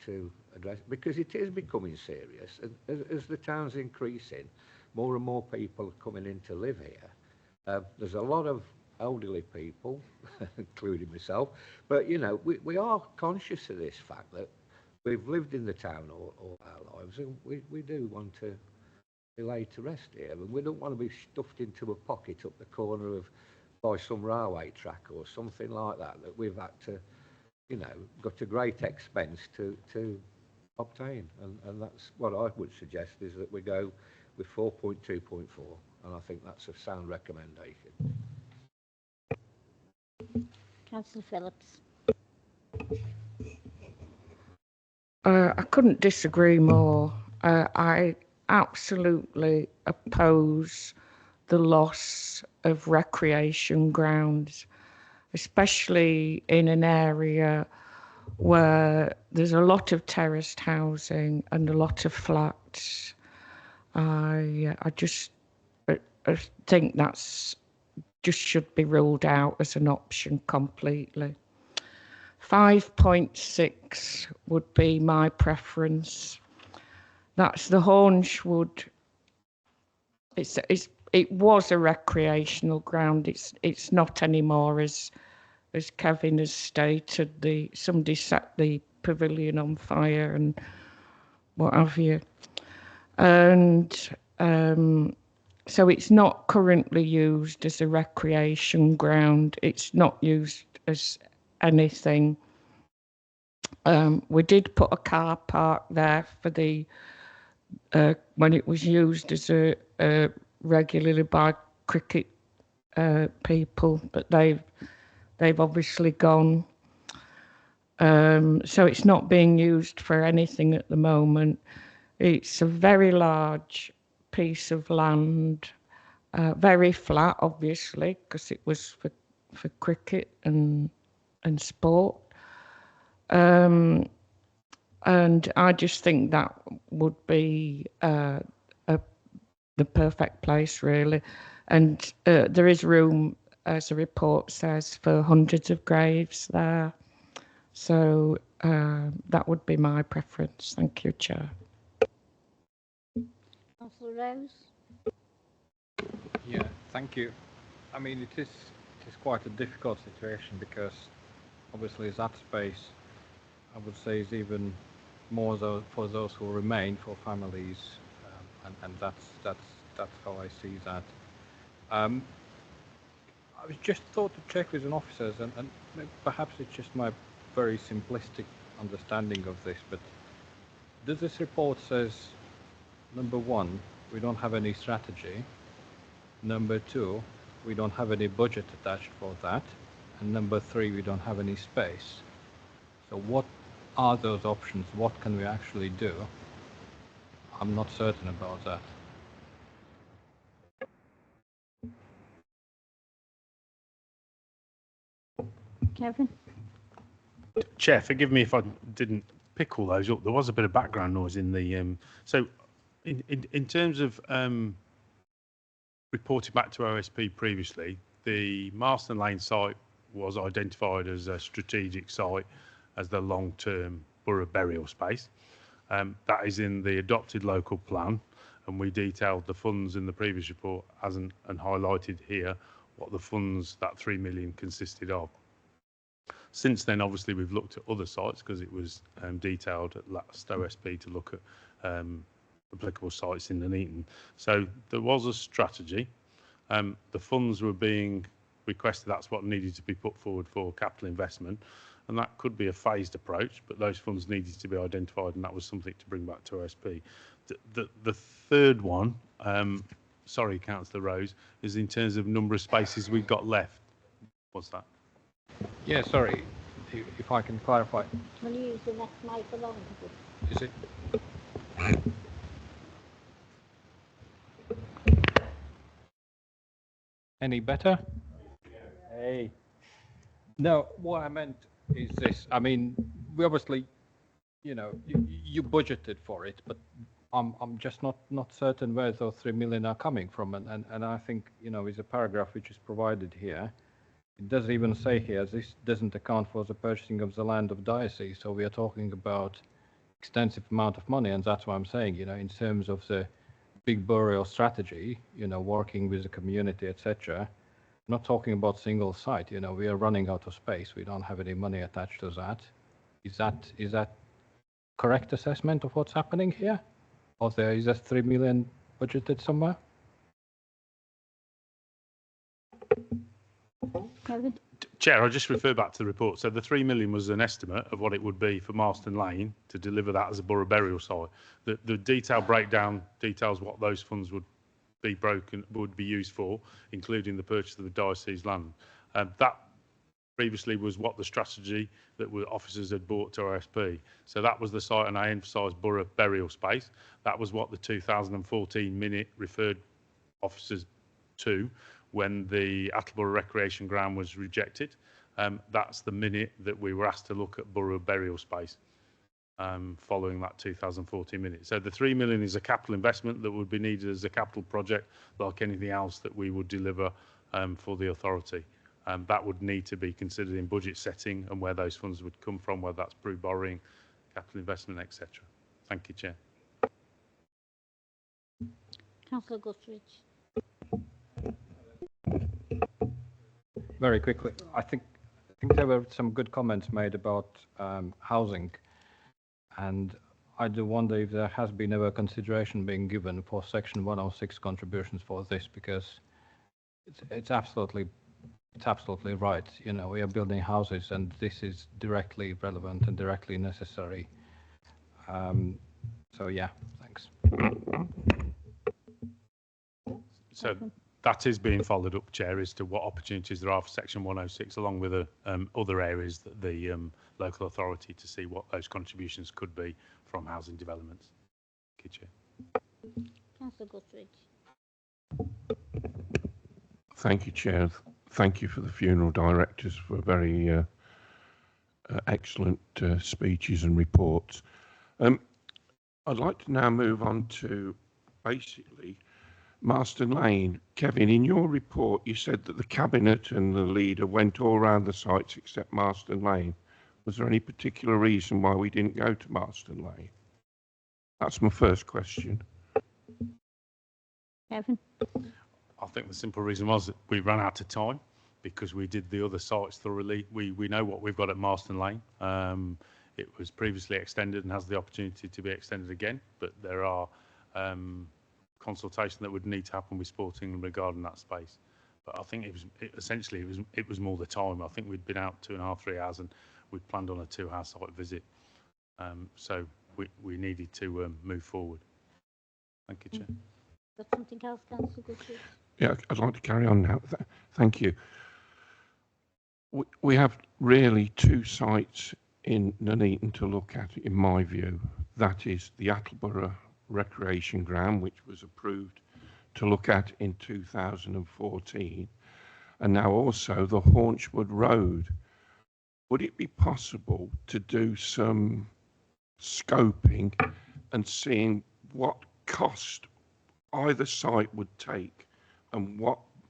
to address, because it is becoming serious. And as the town's increasing, more and more people are coming in to live here. There's a lot of elderly people, including myself, but you know, we are conscious of this fact that we've lived in the town all our lives, and we do want to be laid to rest here, and we don't want to be stuffed into a pocket up the corner of by some railway track or something like that we've had to, you know, got a great expense to obtain, and that's what I would suggest, is that we go with 4.2.4, and I think that's a sound recommendation. Councillor Phillips. I couldn't disagree more. I absolutely oppose the loss of recreation grounds, especially in an area where there's a lot of terraced housing and a lot of flats. I think that's just should be ruled out as an option completely. 5.6 would be my preference. That's the Hornchwood. It was a recreational ground. It's not anymore, as Kevin has stated. Somebody set the pavilion on fire and what have you. And so it's not currently used as a recreation ground. It's not used as anything. We did put a car park there for the when it was used as a regularly by cricket people, but they've obviously gone. So it's not being used for anything at the moment. It's a very large piece of land, very flat, obviously, because it was for cricket and sport. And I just think that would be the perfect place, really. And there is room, as the report says, for hundreds of graves there. So that would be my preference. Thank you, Chair. Councillor Rose? Yeah, thank you. I mean, it is quite a difficult situation because obviously that space, I would say, is even more for those who remain, for families, and that's how I see that. I was just thought to check with an officers, and perhaps it's just my very simplistic understanding of this, but does this report says, number one, we don't have any strategy, number two, we don't have any budget attached for that, and number three, we don't have any space. So what are those options? What can we actually do? I'm not certain about that. Kevin? Chair, forgive me if I didn't pick all those up. There was a bit of background noise in the... So in terms of reporting back to OSP previously, the Marston Lane site was identified as a strategic site as the long-term borough burial space. That is in the adopted local plan, and we detailed the funds in the previous report and highlighted here what the funds, that 3 million, consisted of. Since then, obviously, we've looked at other sites because it was detailed at last OSP to look at applicable sites in Nuneaton. So there was a strategy. The funds were being requested. That's what needed to be put forward for capital investment. And that could be a phased approach, but those funds needed to be identified, and that was something to bring back to OSP. The third one, sorry, Councillor Rose, is in terms of number of spaces we've got left. What's that? Yeah, sorry, if I can clarify. Will you use the next microphone? Is it? Any better? Hey. No, what I meant is this. I mean, we obviously, you budgeted for it, but I'm just not certain where those 3 million are coming from. And I think, is a paragraph which is provided here. It doesn't even say here, this doesn't account for the purchasing of the land of diocese. So we are talking about extensive amount of money. And that's what I'm saying, in terms of the big burial strategy, working with the community, etc. Not talking about single site, we are running out of space. We don't have any money attached to that. Is that correct assessment of what's happening here? Or is that 3 million budgeted somewhere? Chair, I'll just refer back to the report. So the 3 million was an estimate of what it would be for Marston Lane to deliver that as a borough burial site. The detailed breakdown details what those funds would be used for, including the purchase of the diocese land. That previously was what the strategy that officers had brought to OSP. So that was the site, and I emphasise borough burial space. That was what the 2014 minute referred officers to when the Attleborough Recreation Ground was rejected. That's the minute that we were asked to look at borough burial space following that 2014 minute. So the 3 million is a capital investment that would be needed as a capital project, like anything else that we would deliver for the authority. That would need to be considered in budget setting and where those funds would come from, whether that's through borrowing, capital investment, etc. Thank you, Chair. Councillor Guthridge. Very quickly, I think there were some good comments made about housing, and I do wonder if there has been ever consideration being given for Section 106 contributions for this, because it's absolutely it's absolutely right. You know, we are building houses, and this is directly relevant and directly necessary. So yeah, thanks. So that is being followed up, Chair, as to what opportunities there are for Section 106, along with other areas that the local authority, to see what those contributions could be from housing developments. Thank you, Chair. Councillor Guthridge. Thank you, Chair. Thank you for the funeral directors for very excellent speeches and reports. I'd like to now move on to basically Marston Lane. Kevin, in your report, you said that the Cabinet and the leader went all around the sites except Marston Lane. Was there any particular reason why we didn't go to Marston Lane? That's my first question. Kevin? I think the simple reason was that we ran out of time because we did the other sites thoroughly. We know what we've got at Marston Lane. It was previously extended and has the opportunity to be extended again, but there are consultation that would need to happen with Sporting regarding that space. But I think it was more the time. I think we'd been out 2.5, 3 hours, and we'd planned on a 2-hour site visit. So we needed to move forward. Thank you, Chair. Got something else, Councillor Guthridge? Yeah, I'd like to carry on now. Thank you. We have really 2 sites in Nuneaton to look at, in my view. That is the Attleborough Recreation Ground, which was approved to look at in 2014, and now also the Haunchwood Road. Would it be possible to do some scoping and seeing what cost either site would take and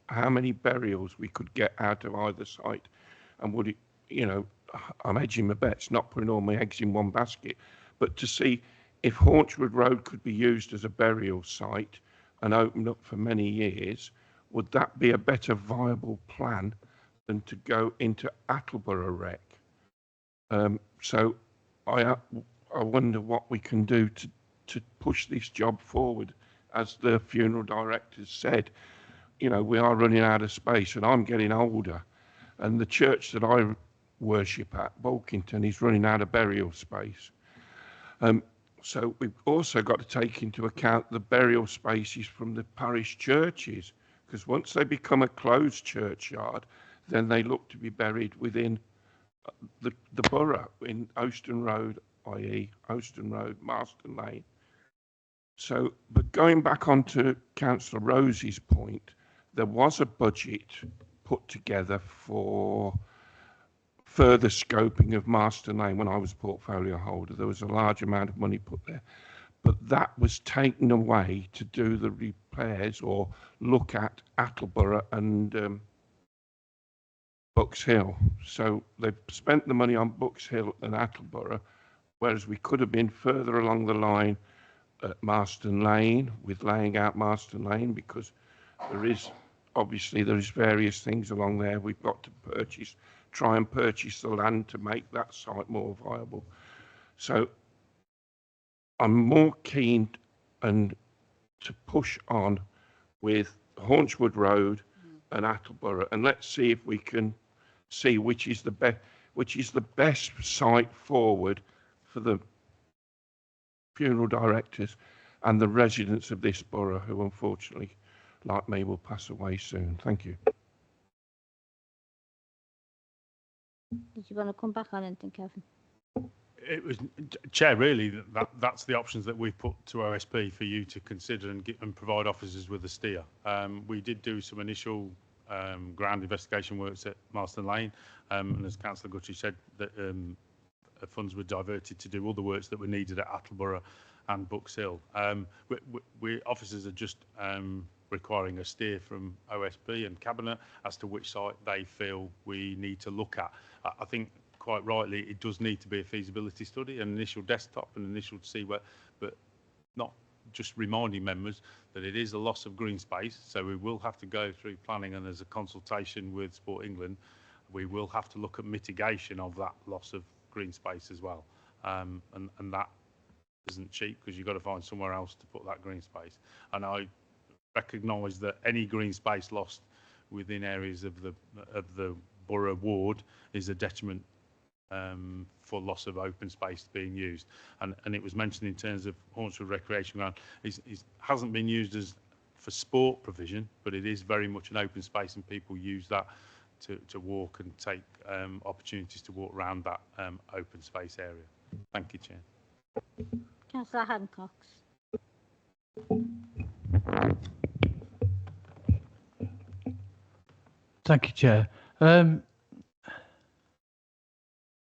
how many burials we could get out of either site? And would it, you know, I'm hedging my bets, not putting all my eggs in one basket, but to see if Haunchwood Road could be used as a burial site and opened up for many years, would that be a better viable plan than to go into Attleborough Rec? So I wonder what we can do to push this job forward. As the funeral directors said, you know, we are running out of space, and I'm getting older, and the church that I worship at, Bulkington, is running out of burial space. So we've also got to take into account the burial spaces from the parish churches, because once they become a closed churchyard, then they look to be buried within the borough in Ouston Road, i.e. Ouston Road, Marston Lane. So, but going back onto Councillor Rosie's point, there was a budget put together for further scoping of Marston Lane when I was portfolio holder. There was a large amount of money put there, but that was taken away to do the repairs or look at Attleborough and Bucks Hill. So they've spent the money on Bucks Hill and Attleborough, whereas we could have been further along the line at Marston Lane with laying out Marston Lane, because there is various things along there. We've got to try and purchase the land to make that site more viable. So I'm more keen and to push on with Haunchwood Road and Attleborough, and let's see if we can see which is the best site forward for the funeral directors and the residents of this borough, who unfortunately, like me, will pass away soon. Thank you. Did you want to come back on anything, Kevin? It was, Chair, really, that's the options that we've put to OSP for you to consider and provide officers with a steer. We did do some initial ground investigation works at Marston Lane, and as Councillor Guthrie said, that funds were diverted to do other works that were needed at Attleborough and Bucks Hill. We officers are just requiring a steer from OSP and Cabinet as to which site they feel we need to look at. I think quite rightly it does need to be a feasibility study, an initial desktop, and initial to see where, but not just reminding members that it is a loss of green space, so we will have to go through planning, and as a consultation with Sport England, we will have to look at mitigation of that loss of green space as well, and that isn't cheap, because you've got to find somewhere else to put that green space. And I recognise that any green space lost within areas of the borough ward is a detriment for loss of open space being used. And it was mentioned in terms of Hornswood Recreation Ground, it hasn't been used as for sport provision, but it is very much an open space, and people use that to walk and take opportunities to walk around that open space area. Thank you, Chair. Councillor Hancock. Thank you, Chair. I'm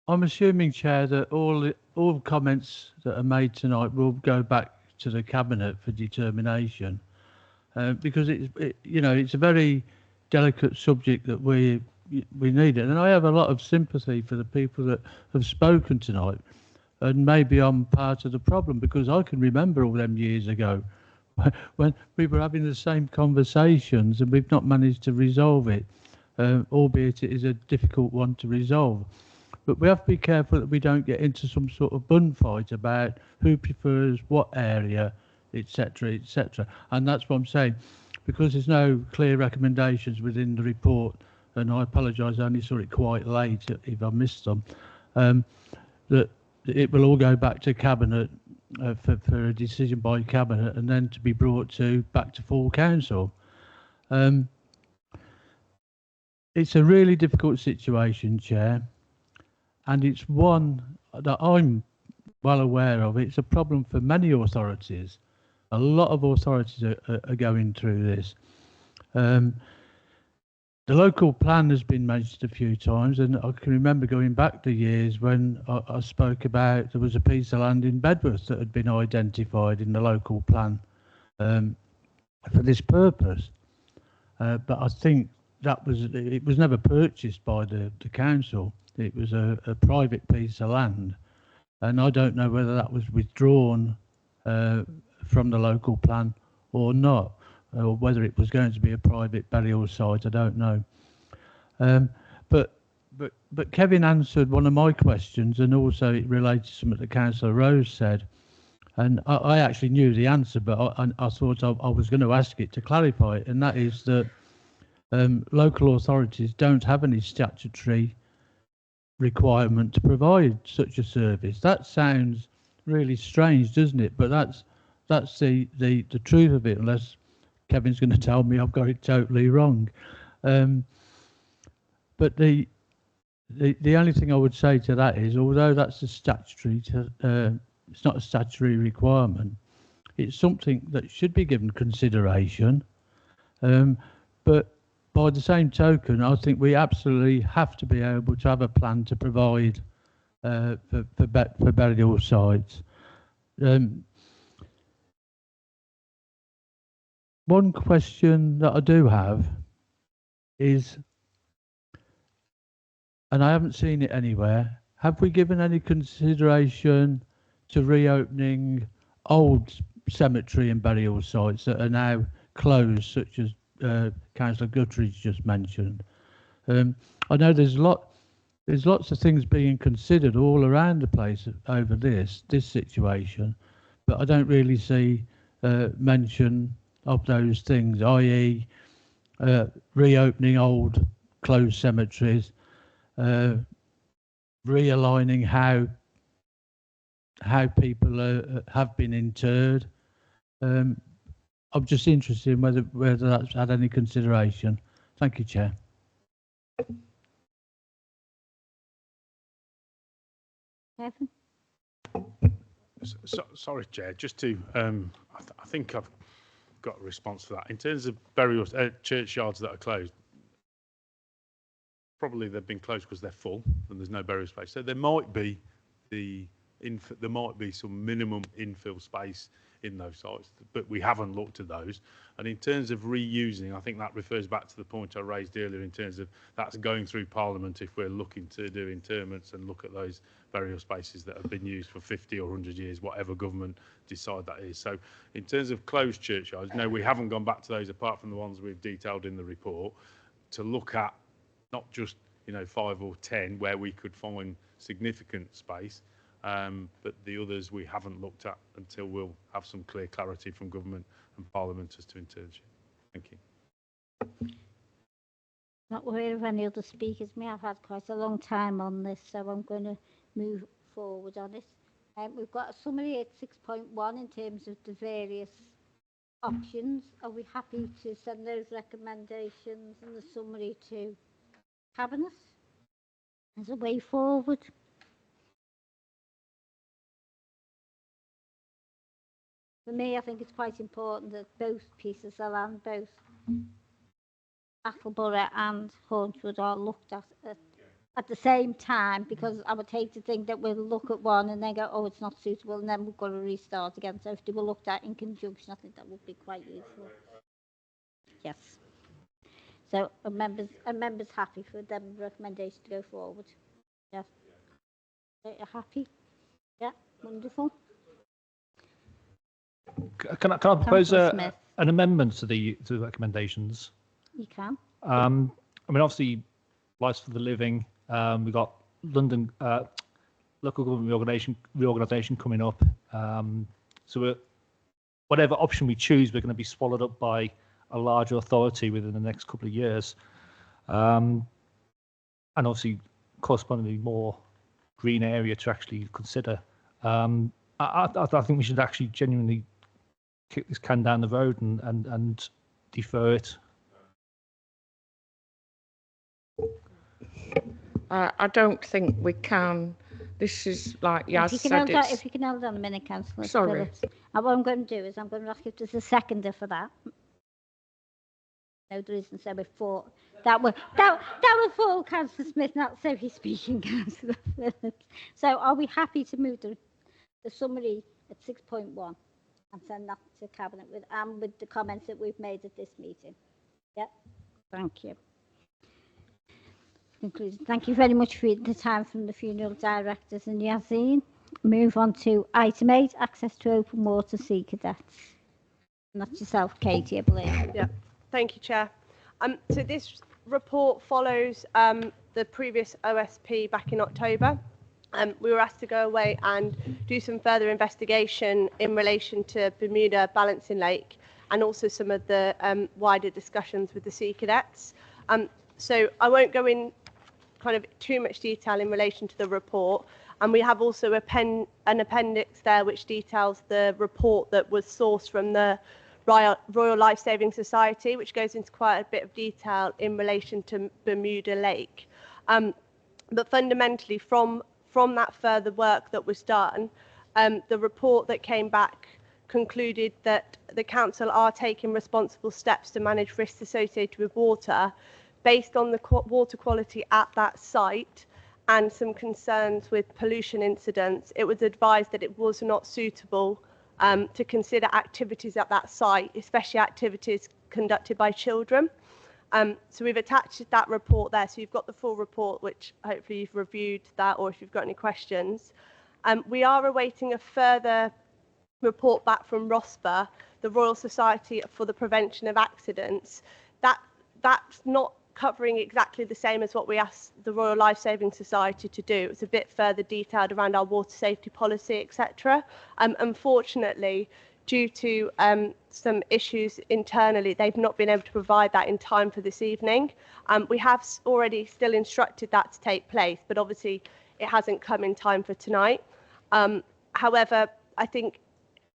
assuming, Chair, that all comments that are made tonight will go back to the Cabinet for determination, because it's a very delicate subject that we need it. And I have a lot of sympathy for the people that have spoken tonight, and maybe I'm part of the problem, because I can remember all them years ago when we were having the same conversations and we've not managed to resolve it, albeit it is a difficult one to resolve. But we have to be careful that we don't get into some sort of bun fight about who prefers what area, etc., etc. And that's what I'm saying, because there's no clear recommendations within the report, and I apologise, I only saw it quite late if I missed them, that it will all go back to Cabinet for a decision by Cabinet, and then to be brought back to full council. It's a really difficult situation, Chair, and it's one that I'm well aware of. It's a problem for many authorities. A lot of authorities are going through this. The local plan has been mentioned a few times, and I can remember going back to years when I spoke about there was a piece of land in Bedworth that had been identified in the local plan for this purpose. But I think it was never purchased by the council. It was a private piece of land, and I don't know whether that was withdrawn from the local plan or not, or whether it was going to be a private burial site. I don't know. But Kevin answered one of my questions, and also it related to something that Councillor Rose said, and I actually knew the answer, but I thought I was going to ask it to clarify it, and that is that local authorities don't have any statutory requirement to provide such a service. That sounds really strange, doesn't it? But that's the truth of it, unless Kevin's going to tell me I've got it totally wrong. But the only thing I would say to that is, although that's a statutory, it's not a statutory requirement, it's something that should be given consideration. But by the same token, I think we absolutely have to be able to have a plan to provide for burial sites. One question that I do have is, and I haven't seen it anywhere, have we given any consideration to reopening old cemetery and burial sites that are now closed, such as Councillor Guthrie just mentioned? I know there's lots of things being considered all around the place over this situation, but I don't really see mention of those things, i.e. reopening old closed cemeteries, realigning how people have been interred. I'm just interested in whether that's had any consideration. Thank you, Chair. Kevin? Sorry, Chair, just to, I think I've got a response to that. In terms of burial churchyards that are closed, probably they've been closed because they're full and there's no burial space. So there might be some minimum infill space in those sites, but we haven't looked at those. And in terms of reusing, I think that refers back to the point I raised earlier in terms of that's going through Parliament if we're looking to do interments and look at those burial spaces that have been used for 50 or 100 years, whatever government decide that is. So in terms of closed churchyards, no, we haven't gone back to those apart from the ones we've detailed in the report, to look at not just 5 or 10 where we could find significant space, but the others we haven't looked at until we'll have some clear clarity from government and Parliament as to intervention. Thank you. Not aware of any other speakers. Me, I've had quite a long time on this, so I'm going to move forward on it. We've got a summary at 6.1 in terms of the various options. Are we happy to send those recommendations and the summary to Cabinet as a way forward? For me, I think it's quite important that both pieces of land, both Attleborough and Haunchwood, are looked at the same time, because I would hate to think that we'll look at one and then go, oh, it's not suitable, and then we've got to restart again. So if they were looked at in conjunction, I think that would be quite useful. Yes. So are members happy for them recommendation to go forward? Yes. Are you happy? Yeah, wonderful. Can I propose an amendment to the recommendations? You can. I mean, obviously, Lives for the Living. We've got London local government reorganisation coming up. So whatever option we choose, we're going to be swallowed up by a larger authority within the next couple of years, and obviously correspondingly more green area to actually consider. I think we should actually genuinely kick this can down the road and defer it. I don't think we can. This is like Yaz said. If you can hold on a minute, Councillor. Sorry. What I'm going to do is I'm going to ask if there's a seconder for that. No, there isn't. So before that was for Councillor Smith, not Sophie speaking, Councillor Phillips. So are we happy to move the summary at 6.1 and send that to Cabinet with the comments that we've made at this meeting? Yep. Thank you. Concluded. Thank you very much for the time from the funeral directors and Yazine. Move on to item 8, access to open water sea cadets. And that's yourself, Katie, I believe. Yeah. Thank you, Chair. So this report follows the previous OSP back in October. We were asked to go away and do some further investigation in relation to Bermuda Balancing Lake and also some of the wider discussions with the sea cadets. So I won't go in kind of too much detail in relation to the report, and we have also an appendix there which details the report that was sourced from the Royal Life Saving Society, which goes into quite a bit of detail in relation to Bermuda Lake. But fundamentally, from that further work that was done, the report that came back concluded that the council are taking responsible steps to manage risks associated with water based on the water quality at that site and some concerns with pollution incidents. It was advised that it was not suitable to consider activities at that site, especially activities conducted by children. So we've attached that report there. So you've got the full report, which hopefully you've reviewed that, or if you've got any questions. We are awaiting a further report back from ROSPA, the Royal Society for the Prevention of Accidents. That's not covering exactly the same as what we asked the Royal Life Saving Society to do. It's a bit further detailed around our water safety policy, etc. Unfortunately, due to some issues internally, they've not been able to provide that in time for this evening. We have already still instructed that to take place, but obviously it hasn't come in time for tonight. However, I think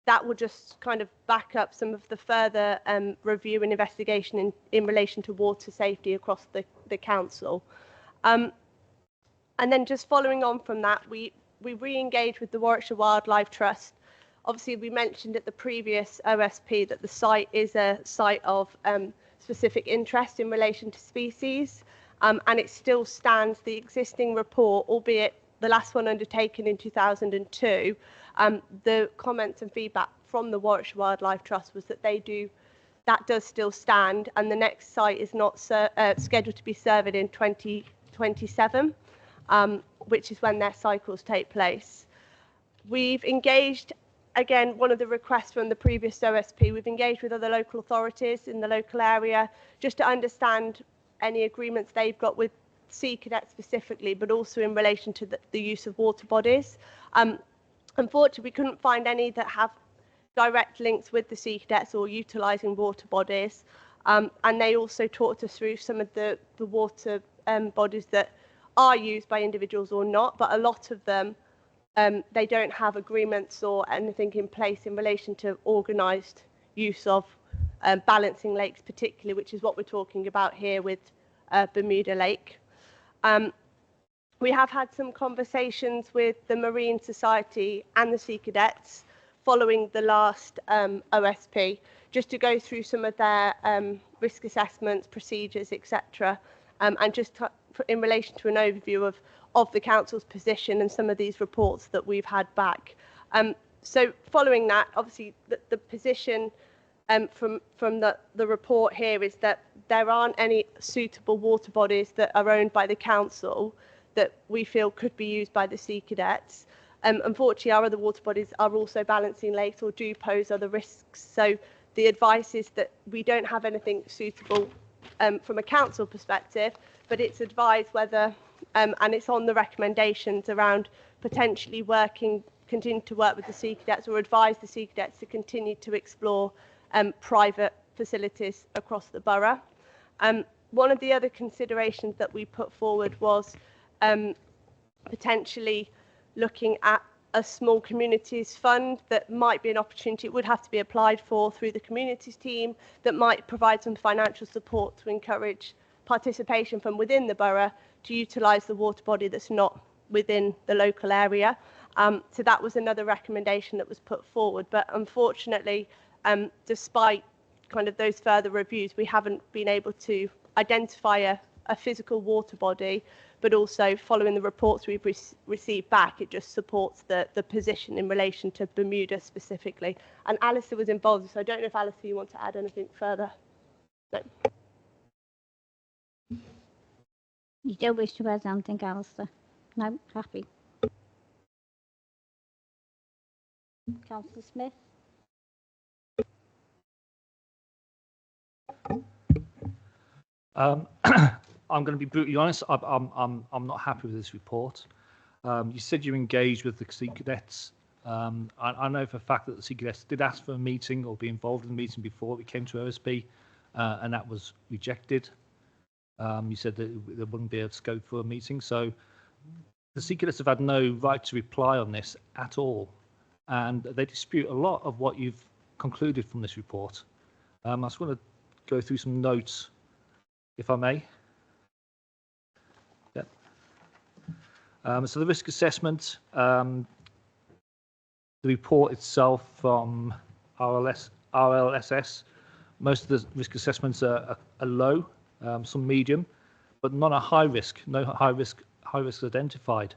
that will just kind of back up some of the further review and investigation in relation to water safety across the council. And then just following on from that, we re-engaged with the Warwickshire Wildlife Trust. Obviously, we mentioned at the previous OSP that the site is a site of specific interest in relation to species, and it still stands. The existing report, albeit the last one undertaken in 2002, the comments and feedback from the Warwickshire Wildlife Trust was that that does still stand, and the next site is not scheduled to be surveyed in 2027, which is when their cycles take place. We've engaged, again, one of the requests from the previous OSP, we've engaged with other local authorities in the local area just to understand any agreements they've got with sea cadets specifically, but also in relation to the use of water bodies. Unfortunately, we couldn't find any that have direct links with the sea cadets or utilising water bodies. And they also talked us through some of the water bodies that are used by individuals or not, but a lot of them, they don't have agreements or anything in place in relation to organised use of balancing lakes particularly, which is what we're talking about here with Bermuda Lake. We have had some conversations with the Marine Society and the Sea Cadets following the last OSP, just to go through some of their risk assessments, procedures, etc. And just in relation to an overview of the council's position and some of these reports that we've had back. So following that, obviously the position from the report here is that there aren't any suitable water bodies that are owned by the council that we feel could be used by the Sea Cadets. Unfortunately, our other water bodies are also balancing lakes or do pose other risks. So the advice is that we don't have anything suitable from a council perspective, but it's advised whether, and it's on the recommendations around potentially continue to work with the Sea Cadets or advise the Sea Cadets to continue to explore private facilities across the borough. One of the other considerations that we put forward was potentially looking at a small communities fund that might be an opportunity. It would have to be applied for through the communities team that might provide some financial support to encourage participation from within the borough to utilise the water body that's not within the local area. So that was another recommendation that was put forward. But unfortunately, despite kind of those further reviews, we haven't been able to identify a physical water body, but also following the reports we've received back, it just supports the position in relation to Bermuda specifically. And Alistair was involved, so I don't know if Alistair, you want to add anything further? No. You don't wish to add anything, Alistair? No, happy. Councillor Smith. I'm going to be brutally honest. I'm not happy with this report. You said you engaged with the Sea Cadets. I know for a fact that the Sea Cadets did ask for a meeting or be involved in the meeting before we came to OSP, and that was rejected. You said that there wouldn't be a scope for a meeting, so the Sea Cadets have had no right to reply on this at all, and they dispute a lot of what you've concluded from this report. I just want to go through some notes, if I may. Yep. So the risk assessment, the report itself from RLSS, most of the risk assessments are low, some medium, but none are high risk. No high risk identified.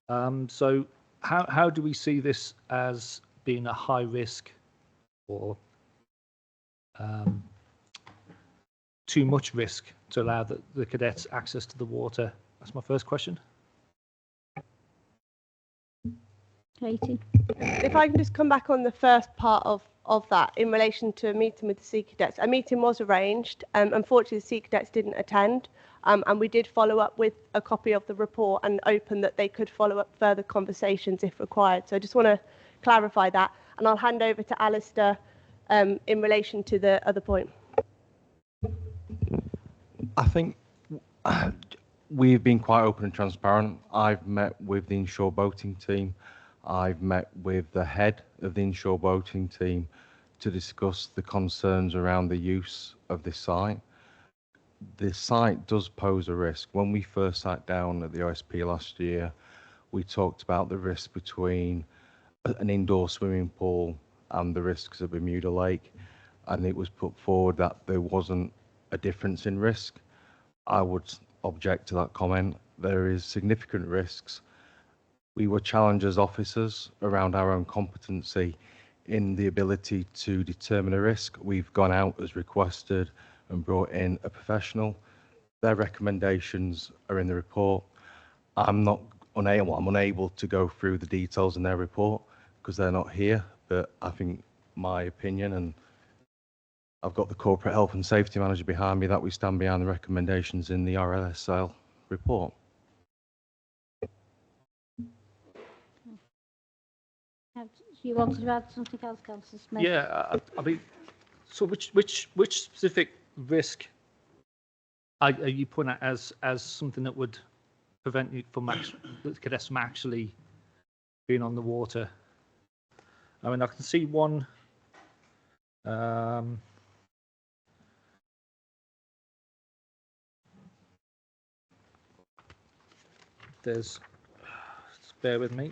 So how do we see this as being a high risk or too much risk to allow the cadets access to the water? That's my first question. Katie. If I can just come back on the first part of that in relation to a meeting with the Sea Cadets. A meeting was arranged. Unfortunately, the Sea Cadets didn't attend, and we did follow up with a copy of the report and open that they could follow up further conversations if required. So I just want to clarify that, and I'll hand over to Alistair in relation to the other point. I think we've been quite open and transparent. I've met with the inshore boating team. I've met with the head of the inshore boating team to discuss the concerns around the use of this site. The site does pose a risk. When we first sat down at the OSP last year, we talked about the risk between an indoor swimming pool and the risks of Bermuda Lake, and it was put forward that there wasn't a difference in risk. I would object to that comment. There is significant risks. We were challenged as officers around our own competency in the ability to determine a risk. We've gone out as requested and brought in a professional. Their recommendations are in the report. I'm unable to go through the details in their report because they're not here, but I think my opinion, and I've got the corporate health and safety manager behind me, that we stand behind the recommendations in the RLSL report. You wanted to add something else, Councillor Smith? Yeah, I mean, so which specific risk are you putting out as something that would prevent you from the cadets from actually being on the water? I mean, I can see one. Just bear with me.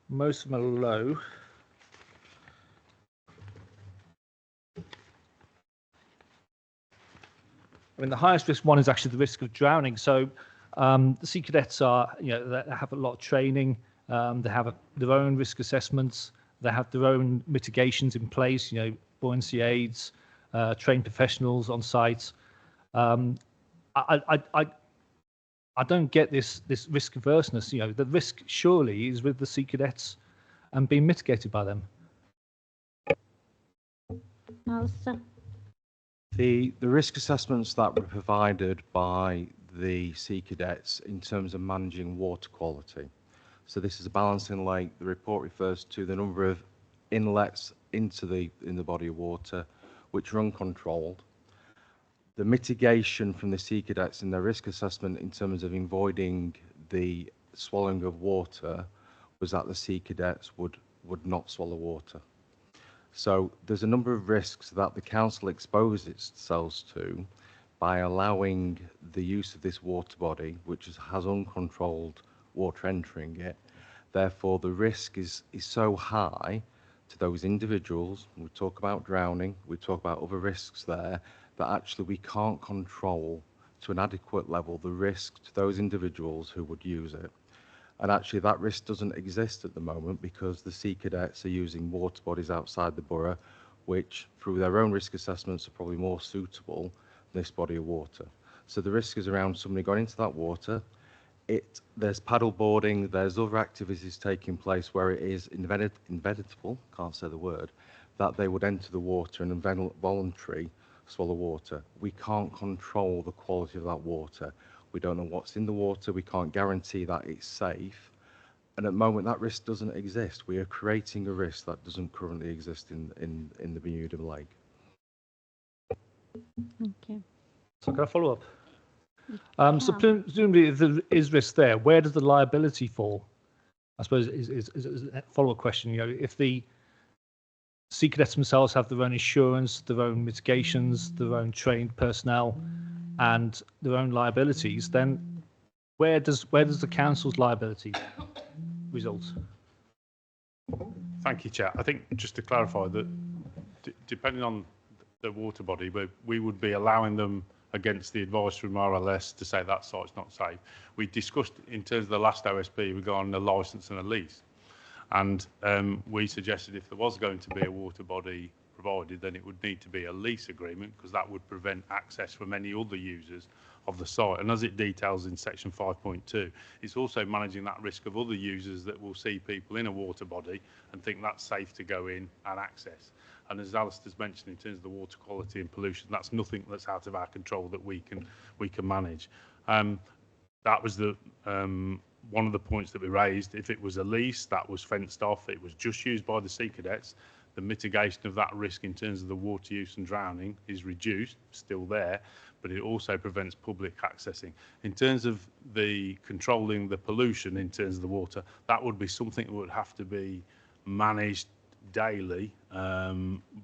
Most of them are low. I mean, the highest risk one is actually the risk of drowning. So the sea cadets are, they have a lot of training. They have their own risk assessments. They have their own mitigations in place, buoyancy aids, trained professionals on site. I don't get this risk averseness. The risk surely is with the sea cadets and being mitigated by them. Alistair? The risk assessments that were provided by the sea cadets in terms of managing water quality. So this is a balancing lake. The report refers to the number of inlets in the body of water which are uncontrolled. The mitigation from the sea cadets in their risk assessment in terms of avoiding the swallowing of water was that the sea cadets would not swallow water. So there's a number of risks that the council exposes itself to by allowing the use of this water body, which has uncontrolled water entering it. Therefore, the risk is so high to those individuals. We talk about drowning, we talk about other risks there, that actually we can't control to an adequate level the risk to those individuals who would use it. And actually that risk doesn't exist at the moment because the sea cadets are using water bodies outside the borough, which through their own risk assessments are probably more suitable than this body of water. So the risk is around somebody going into that water. There's paddle boarding, there's other activities taking place where it is inevitable, can't say the word, that they would enter the water and involuntarily swallow water. We can't control the quality of that water. We don't know what's in the water. We can't guarantee that it's safe. And at the moment, that risk doesn't exist. We are creating a risk that doesn't currently exist in the Bermuda Lake. Okay. So can I follow up? So presumably, if there is risk there, where does the liability fall? I suppose is a follow-up question. If the sea cadets themselves have their own insurance, their own mitigations, their own trained personnel, and their own liabilities, then where does the council's liability result? Thank you, Chair. I think just to clarify that depending on the water body, we would be allowing them against the advice from RLS to say that site's not safe. We discussed in terms of the last OSP regarding a licence and a lease. And we suggested if there was going to be a water body provided, then it would need to be a lease agreement because that would prevent access from any other users of the site. And as it details in section 5.2, it's also managing that risk of other users that will see people in a water body and think that's safe to go in and access. And as Alistair's mentioned, in terms of the water quality and pollution, that's nothing that's out of our control that we can manage. That was the one of the points that we raised. If it was a lease, that was fenced off. It was just used by the sea cadets. The mitigation of that risk in terms of the water use and drowning is reduced, still there, but it also prevents public accessing. In terms of the controlling the pollution in terms of the water, that would be something that would have to be managed daily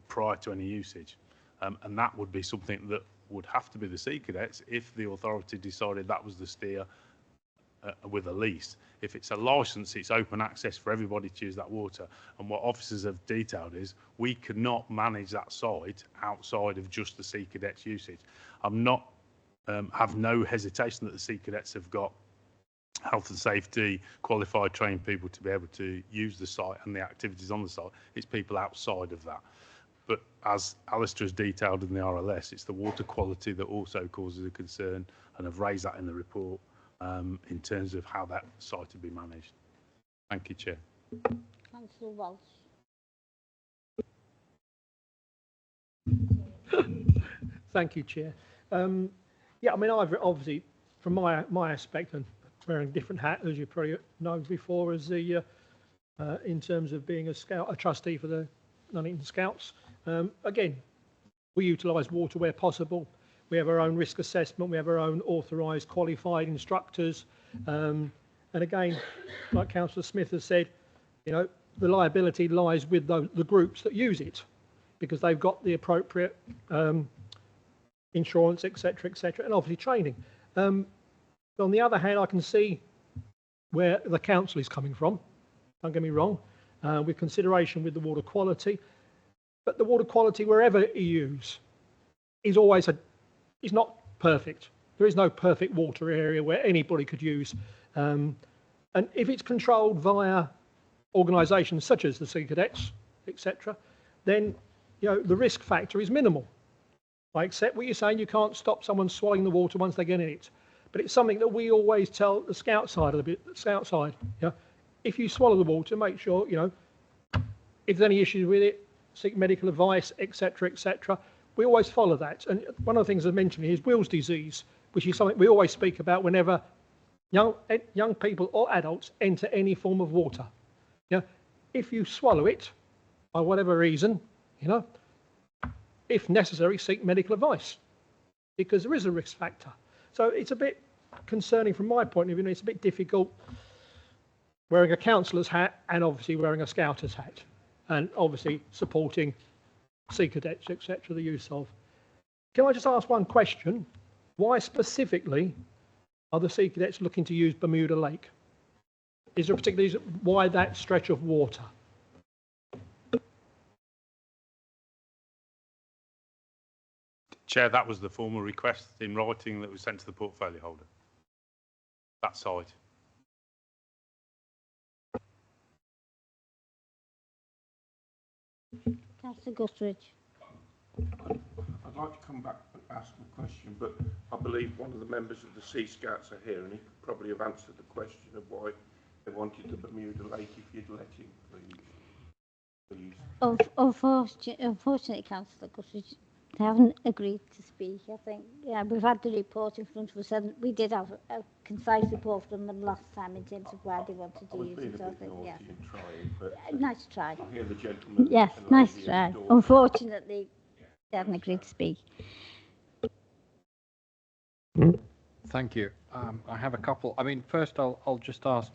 prior to any usage. And that would be something that would have to be the sea cadets if the authority decided that was the steer with a lease. If it's a licence, it's open access for everybody to use that water. And what officers have detailed is we cannot manage that site outside of just the sea cadets usage. I'm not have no hesitation that the sea cadets have got health and safety qualified trained people to be able to use the site and the activities on the site. It's people outside of that. But as Alistair has detailed in the RLS, it's the water quality that also causes a concern, and I've raised that in the report in terms of how that site would be managed. Thank you, Chair. Councillor Walsh. Thank you, Chair. Yeah, I mean, I've obviously, from my aspect, and wearing a different hat, as you probably know before, as the in terms of being a trustee for the Nuneaton Scouts. Again, we utilise water where possible. We have our own risk assessment. We have our own authorised, qualified instructors. And again, like Councillor Smith has said, you know, the liability lies with the groups that use it, because they've got the appropriate insurance, etc., and obviously training. But on the other hand, I can see where the council is coming from. Don't get me wrong, with consideration with the water quality. But the water quality, wherever you use, is always is not perfect. There is no perfect water area where anybody could use. And if it's controlled via organisations such as the Sea Cadets, etc., then you know the risk factor is minimal. I accept what you're saying. You can't stop someone swallowing the water once they get in it, but it's something that we always tell the scout side of the scout side. You know, if you swallow the water, make sure you know if there's any issues with it, seek medical advice, etc., etc. We always follow that. And one of the things I mentioned here is Will's disease, which is something we always speak about whenever young people or adults enter any form of water. You know, if you swallow it, by whatever reason, you know, if necessary, seek medical advice, because there is a risk factor. So it's a bit concerning from my point of view, and it's a bit difficult wearing a councillor's hat and obviously wearing a scouter's hat, and obviously supporting Sea Cadets, etc., the use of. Can I just ask one question? Why specifically are the Sea Cadets looking to use Bermuda Lake? Is there a particular reason why that stretch of water? Chair, that was the formal request in writing that was sent to the portfolio holder. That side. Councillor Guthridge. I'd like to come back and ask a question, but I believe one of the members of the Sea Scouts are here, and he could probably have answered the question of why they wanted the Bermuda Lake if you'd let him, please. Unfortunately, Councillor Guthridge, they haven't agreed to speak. I think, yeah, we've had the report in front of us, and we did have a concise report from them last time in terms of why they wanted to use it. So I think, yeah, nice try. I hear the gentleman. Yes, nice try. Unfortunately, they haven't agreed to speak. Thank you. I have a couple. I mean, first I'll just ask.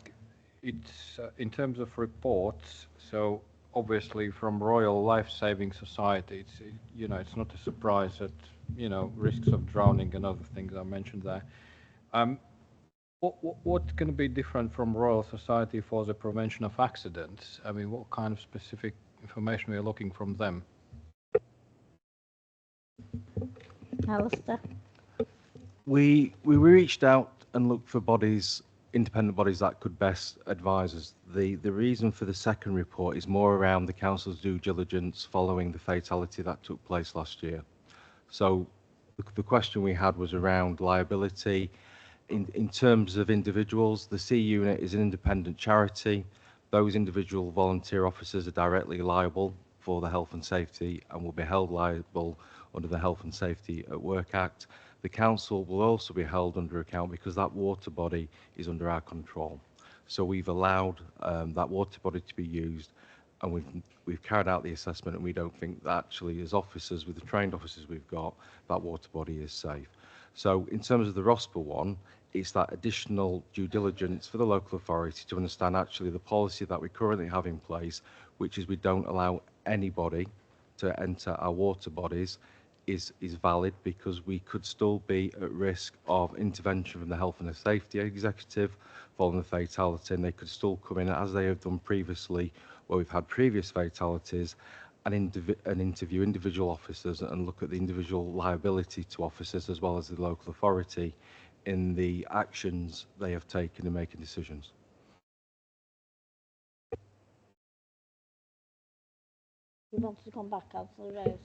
It's in terms of reports. So obviously, from Royal Life Saving Society, it's you know it's not a surprise that you know risks of drowning and other things are mentioned there. What's going to be different from Royal Society for the Prevention of Accidents? I mean, what kind of specific information we are looking from them? Alistair. We reached out and looked for bodies, independent bodies that could best advise us. The reason for the second report is more around the council's due diligence following the fatality that took place last year. So the question we had was around liability. In terms of individuals, the C Unit is an independent charity. Those individual volunteer officers are directly liable for the health and safety and will be held liable under the Health and Safety at Work Act. The council will also be held under account because that water body is under our control. So we've allowed that water body to be used, and we've carried out the assessment, and we don't think that actually, as officers, with the trained officers we've got, that water body is safe. So in terms of the ROSPA one, it's that additional due diligence for the local authority to understand actually the policy that we currently have in place, which is we don't allow anybody to enter our water bodies, is valid, because we could still be at risk of intervention from the Health and Safety Executive following the fatality, and they could still come in, as they have done previously where we've had previous fatalities, and interview individual officers and look at the individual liability to officers as well as the local authority in the actions they have taken in making decisions. You want to come back, Councillor Rose?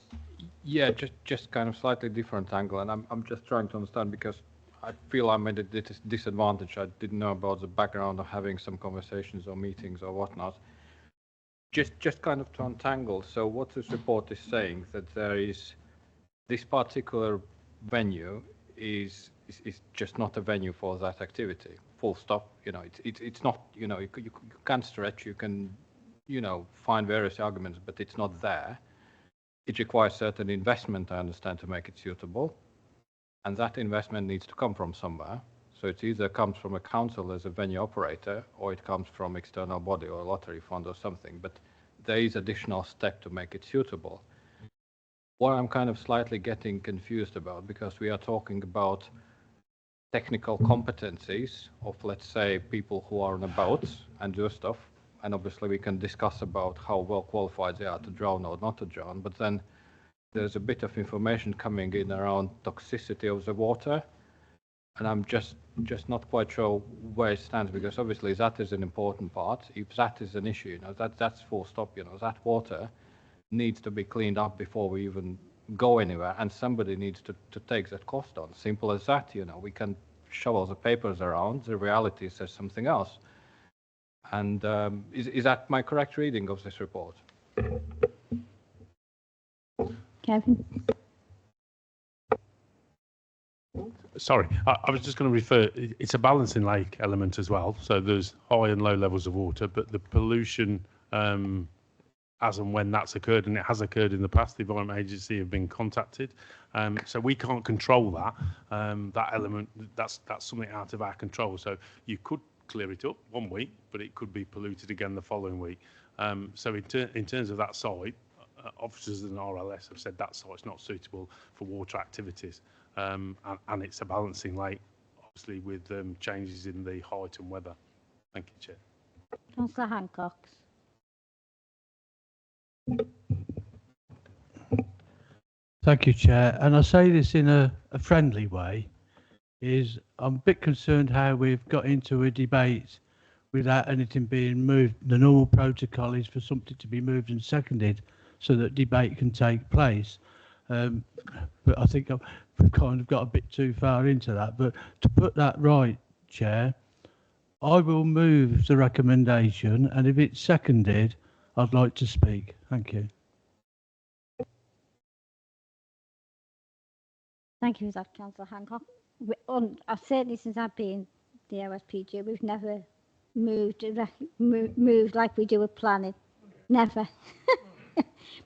Yeah, just kind of slightly different angle, and I'm just trying to understand, because I feel I'm at a disadvantage. I didn't know about the background of having some conversations or meetings or whatnot. Just kind of to untangle. So what this report is saying, that there is this particular venue is just not a venue for that activity. Full stop. You know, it's not. You know, you can stretch. You can find various arguments, but it's not there. It requires certain investment, I understand, to make it suitable. And that investment needs to come from somewhere. So it either comes from a council as a venue operator, or it comes from external body or a lottery fund or something. But there is additional step to make it suitable. What I'm kind of slightly getting confused about, because we are talking about technical competencies of, let's say, people who are on a boat and do stuff. And obviously we can discuss about how well qualified they are to drown or not to drown. But then there's a bit of information coming in around toxicity of the water. And I'm just not quite sure where it stands, because obviously that is an important part. If that is an issue, that's full stop, that water needs to be cleaned up before we even go anywhere, and somebody needs to take that cost on. Simple as that, we can shovel the papers around, the reality says something else. And is that my correct reading of this report? Kevin? Sorry, I was just going to refer, it's a balancing lake element as well. So there's high and low levels of water, but the pollution, as and when that's occurred, and it has occurred in the past, the Environment Agency have been contacted. So we can't control that. That element, that's something out of our control. So you could clear it up one week, but it could be polluted again the following week. So in terms of that site, officers and RLS have said that site's not suitable for water activities. And it's a balancing lake, obviously, with changes in the height and weather. Thank you, Chair. Councillor Hancock. Thank you, Chair. And I say this in a friendly way, is I'm a bit concerned how we've got into a debate without anything being moved. The normal protocol is for something to be moved and seconded so that debate can take place. But I think we've kind of got a bit too far into that. But to put that right, Chair, I will move the recommendation, and if it's seconded, I'd like to speak. Thank you. Thank you for that, Councillor Hancock. I've certainly, since I've been the OSPG, we've never moved like we do with planning. Never.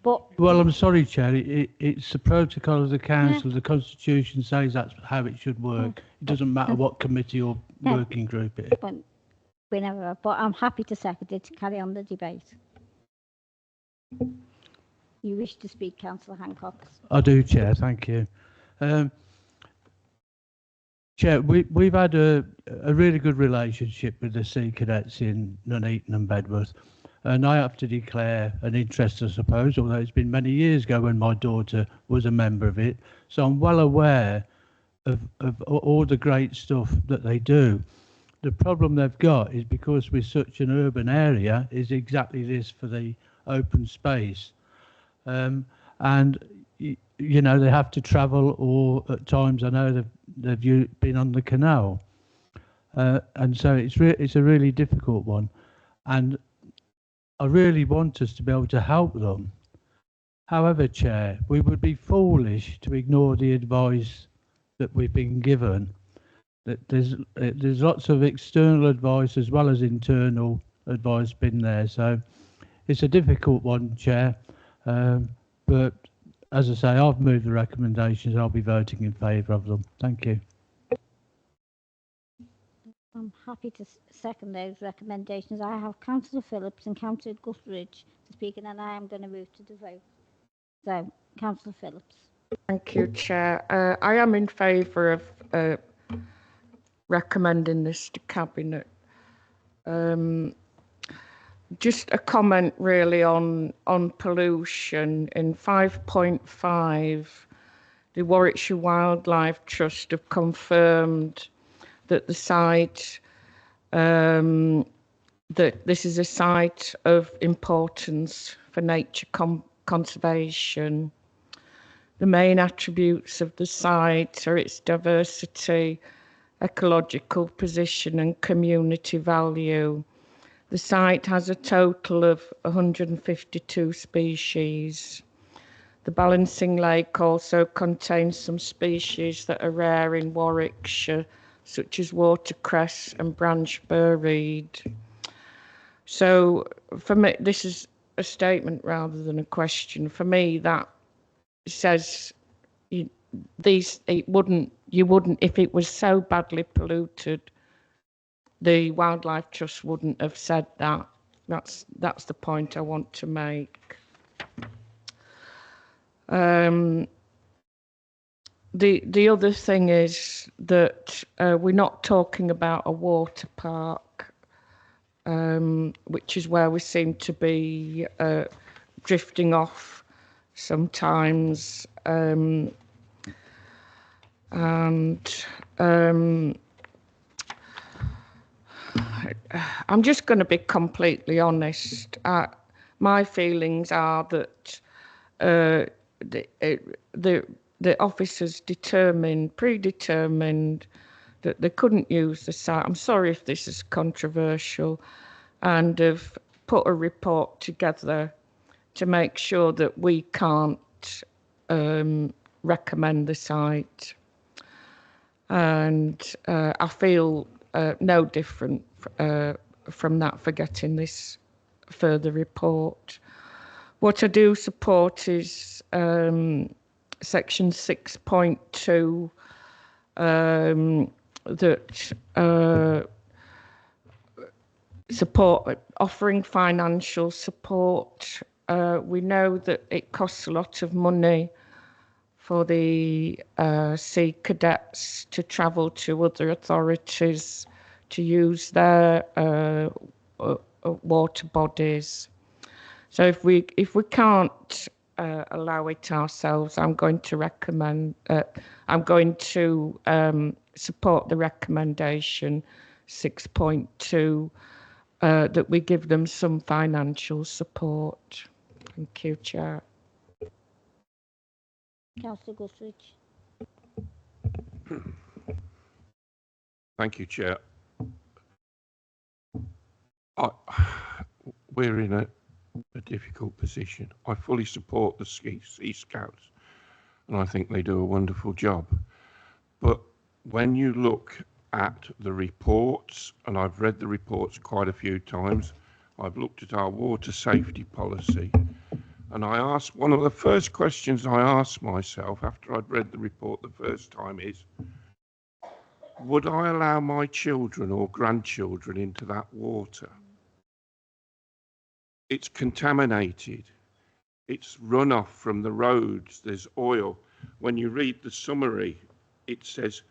But well, I'm sorry, Chair. It's the protocol of the council. Yeah. The Constitution says that's how it should work. It doesn't matter what committee or working group it is. But we never have. But I'm happy to second it to carry on the debate. You wish to speak, Councillor Hancock? I do, Chair. Thank you. Chair, we've had a really good relationship with the Sea Cadets in Nuneaton and Bedworth. And I have to declare an interest, I suppose, although it's been many years ago when my daughter was a member of it. So I'm well aware of all the great stuff that they do. The problem they've got is because we're such an urban area is exactly this for the open space. And, they have to travel, or at times I know they've been on the canal. And so it's a really difficult one. And I really want us to be able to help them. However, Chair, we would be foolish to ignore the advice that we've been given. That there's lots of external advice as well as internal advice been there. So it's a difficult one, Chair. But as I say, I've moved the recommendations. I'll be voting in favour of them. Thank you. I'm happy to second those recommendations. I have Councillor Phillips and Councillor Guthridge to speak, and then I am going to move to the vote. So, Councillor Phillips. Thank you, Chair. I am in favour of recommending this to Cabinet. Just a comment really on pollution. In 5.5, the Warwickshire Wildlife Trust have confirmed that the site, that this is a site of importance for nature conservation. The main attributes of the site are its diversity, ecological position and community value. The site has a total of 152 species. The balancing lake also contains some species that are rare in Warwickshire, such as watercress and branch burr reed. So for me, this is a statement rather than a question. For me, that says you wouldn't, if it was so badly polluted, the Wildlife Trust wouldn't have said that. That's the point I want to make. The other thing is that we're not talking about a water park, which is where we seem to be drifting off sometimes. I'm just going to be completely honest. My feelings are that the officers predetermined that they couldn't use the site. I'm sorry if this is controversial, and have put a report together to make sure that we can't recommend the site. And I feel no different from that for getting this further report. What I do support is section 6.2, that offering financial support. We know that it costs a lot of money for the sea cadets to travel to other authorities to use their water bodies. So if we can't allow it ourselves, I'm going to recommend. I'm going to support the recommendation 6.2 that we give them some financial support. Thank you, Chair. Councillor Guthridge. Thank you, Chair. We're in a difficult position. I fully support the Sea Scouts, and I think they do a wonderful job. But when you look at the reports, and I've read the reports quite a few times, I've looked at our water safety policy, and one of the first questions I asked myself after I'd read the report the first time is, would I allow my children or grandchildren into that water? It's contaminated. It's runoff from the roads. There's oil. When you read the summary, it says,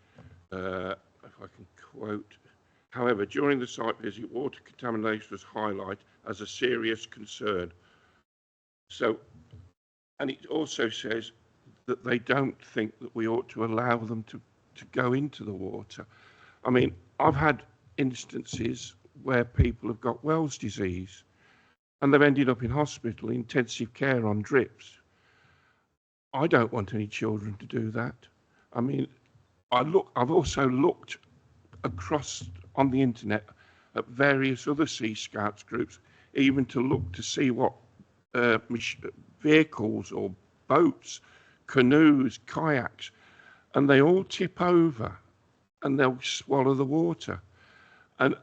if I can quote, however, during the site visit, water contamination was highlighted as a serious concern. So, and it also says that they don't think that we ought to allow them to go into the water. I mean, I've had instances where people have got Wells disease and they've ended up in hospital, intensive care on drips. I don't want any children to do that. I mean, I've also looked across on the internet at various other Sea Scouts groups, even to look to see what vehicles or boats, canoes, kayaks, and they all tip over and they'll swallow the water. And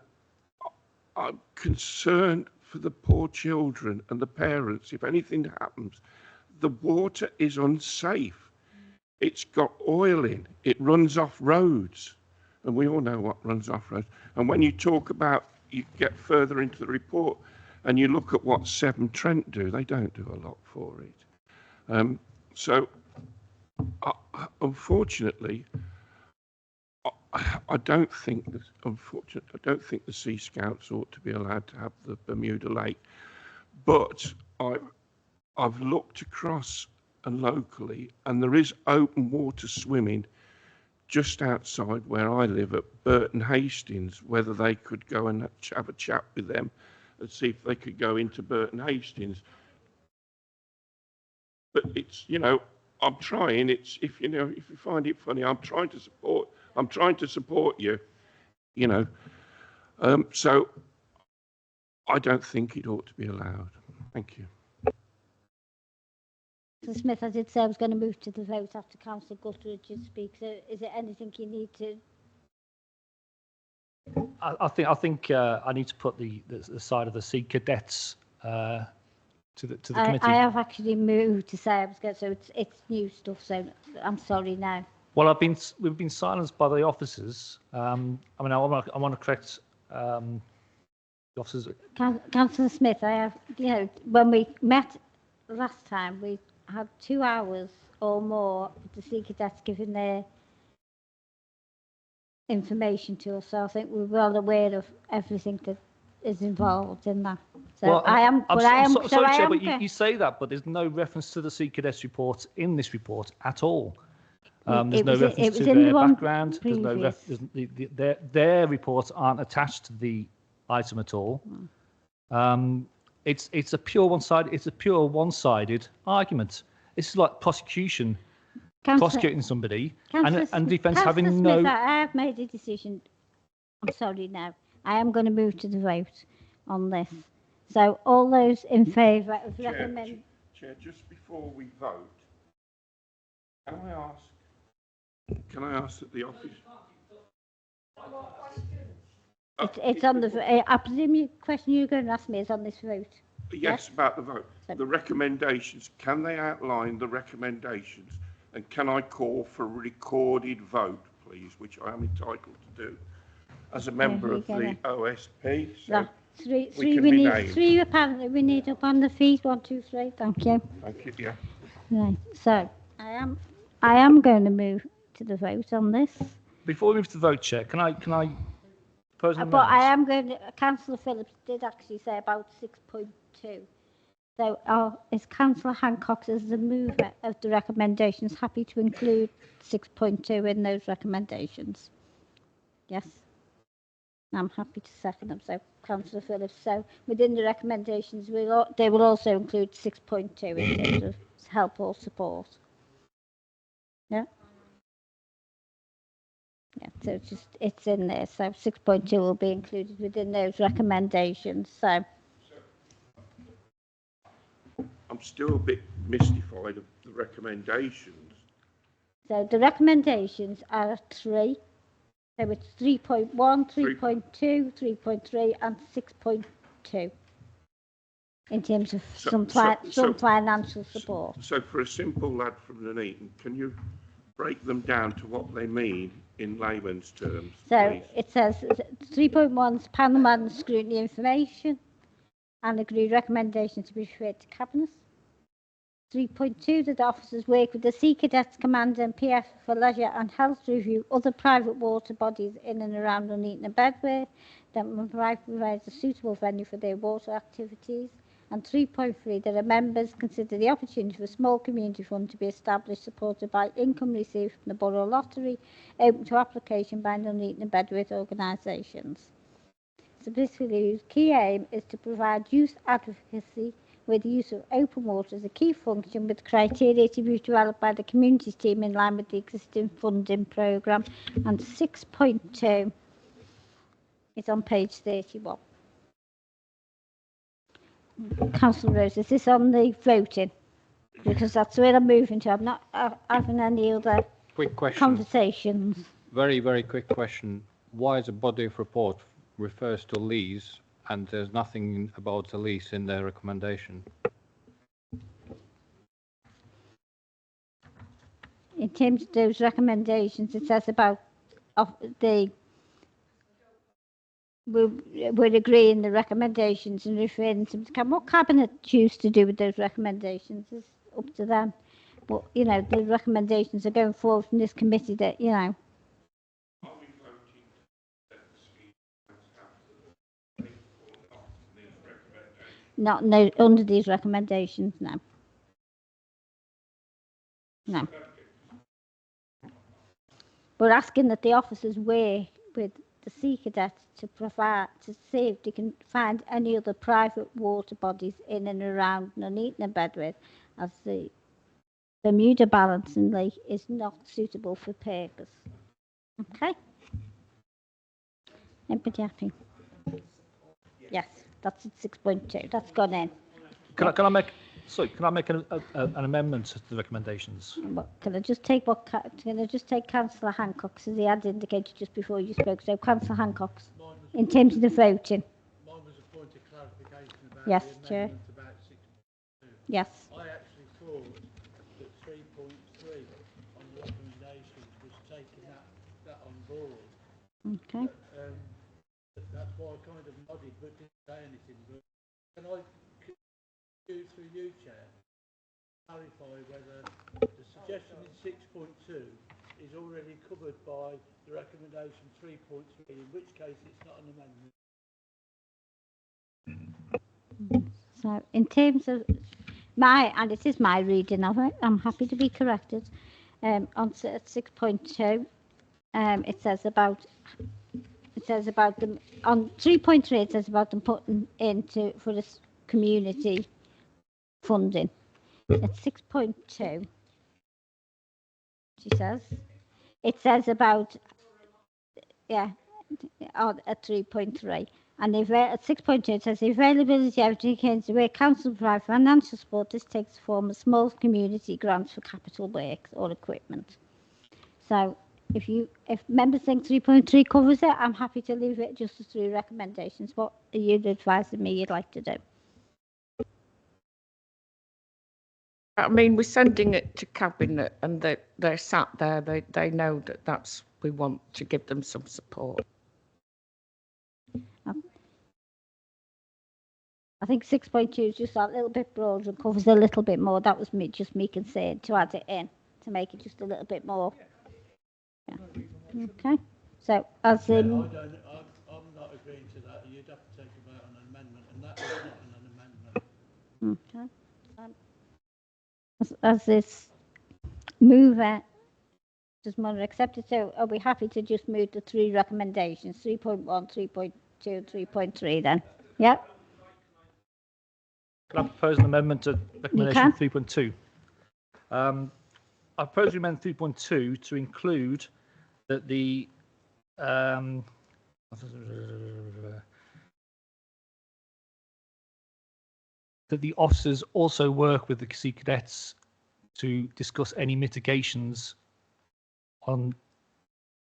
I'm concerned for the poor children and the parents. If anything happens, the water is unsafe. It's got oil in, it runs off roads, and we all know what runs off roads. And when you talk about, you get further into the report and you look at what Severn Trent do, they don't do a lot for it. So unfortunately, I don't think the Sea Scouts ought to be allowed to have the Bermuda Lake. But I've looked across and locally, and there is open water swimming just outside where I live at Burton Hastings, whether they could go and have a chat with them and see if they could go into Burton Hastings. But it's, you know, I'm trying. It's, if you find it funny, I'm trying to support you, you know. So I don't think it ought to be allowed. Thank you. Councillor Smith, I did say I was going to move to the vote after Councillor Guthridge speaks. So is there anything you need to? I think I need to put the side of the Sea Cadets to the committee. I have actually moved to say I was going, so it's new stuff. So I'm sorry now. Well, we've been silenced by the officers. I mean, I want to correct the officers. Councillor Smith, I have, when we met last time, we had 2 hours or more with the Sea Cadets giving their information to us. So I think we're well aware of everything that is involved in that. So Well, I'm sorry, Chair, but you say that, but there's no reference to the Sea Cadets report in this report at all. There's no reference to their background. There's no their reports aren't attached to the item at all. It's a pure one-sided argument. It's like prosecution prosecuting somebody and defence having no. Smith, I have made a decision. I'm sorry now. I am going to move to the vote on this. So all those in favour of recommend. Chair, just before we vote, can I ask that the office? It's on the. I presume the question you're going to ask me is on this vote. Yes, about the vote. The recommendations. Can they outline the recommendations? And can I call for a recorded vote, please, which I am entitled to do as a member of the OSP. So three. We need three. Apparently, we need up on the feet. 1, 2, 3. Thank you. Thank you. Yeah. Right. So I am going to move to the vote on this. Before we move to the vote, Chair, can I propose an amendment? But I am going to. Councillor Phillips did actually say about 6.2. So is Councillor Hancock, as the mover of the recommendations, happy to include 6.2 in those recommendations? Yes. I'm happy to second them. So Councillor Phillips. So within the recommendations, they will also include 6.2 in terms of help or support. Yeah. Yeah. So it's in there. So 6.2 will be included within those recommendations. So. I'm still a bit mystified of the recommendations. So the recommendations are 3. So it's 3.1, 3.2, 3.3 and 6.2 in terms of some financial support. So for a simple lad from Nuneaton, can you break them down to what they mean in layman's terms, So please? it says 3.1 is panel man scrutiny information and agree recommendations to be referred to Cabinet. 3.2, that the officers work with the Sea Cadets Commander and PF for leisure and health to review other private water bodies in and around Nuneaton and Bedworth that provides a suitable venue for their water activities. And 3.3, that the members consider the opportunity for a small community fund to be established, supported by income received from the Borough Lottery, open to application by Nuneaton and Bedworth organisations. So basically, the key aim is to provide youth advocacy with the use of open water as a key function, with criteria to be developed by the communities team in line with the existing funding programme. And 6.2 is on page 31. Councillor Rose, is this on the voting? Because that's where I'm moving to. I'm not having any other conversations. Very, very quick question. Why is a body of report refers to lease and there's nothing about the lease in their recommendation? In terms of those recommendations, it says about we're agreeing the recommendations and referring them to what Cabinet choose to do with those recommendations is up to them. But the recommendations are going forward from this committee that Not under these recommendations, no. No. We're asking that the officers work with the Sea Cadets to see if they can find any other private water bodies in and around Nuneaton and Bedworth, as the Bermuda Balancing Lake is not suitable for purpose. Okay? Everybody happy? Yes. That's at 6.2. That's gone in. Can I make an amendment to the recommendations? Can I just take Councillor Hancock's, as he had indicated just before you spoke? So Councillor Hancock's. in terms of the voting. Mine was a point of clarification about Yes, the Chair. amendment about 6.2. Yes. I actually thought that 3.3 on the recommendations was taking that on board. Okay. That's why I kind of nodded but didn't say anything. But can I go through you, Chair, clarify whether the suggestion in 6.2 is already covered by the recommendation 3.3, in which case it's not an amendment. So in terms of and it is my reading of it, I'm happy to be corrected. On 6.2, it says about them on 3.3. It says about them putting into for this community funding. At 6.2, it says about at 3.3. And at 6.2 it says the availability of indicates where council provide financial support. This takes the form of small community grants for capital works or equipment. So if members think 3.3 covers it, I'm happy to leave it just as 3 recommendations. What are you advising me you'd like to do? I mean, we're sending it to cabinet, and they're sat there. They know that we want to give them some support. I think 6.2 is just a little bit broader and covers a little bit more. That was me concerned to add it in to make it just a little bit more. Yeah. Okay. So as in. I'm not agreeing to that. You'd have to take a vote on an amendment, and that is not an amendment. Okay. As this mover, does Mona accept it? So are we happy to just move the 3 recommendations, 3.1, 3.2, 3.3 then? Yep. Can I propose an amendment to recommendation 3.2? I propose to amend 3.2 to include that the officers also work with the Sea Cadets to discuss any mitigations on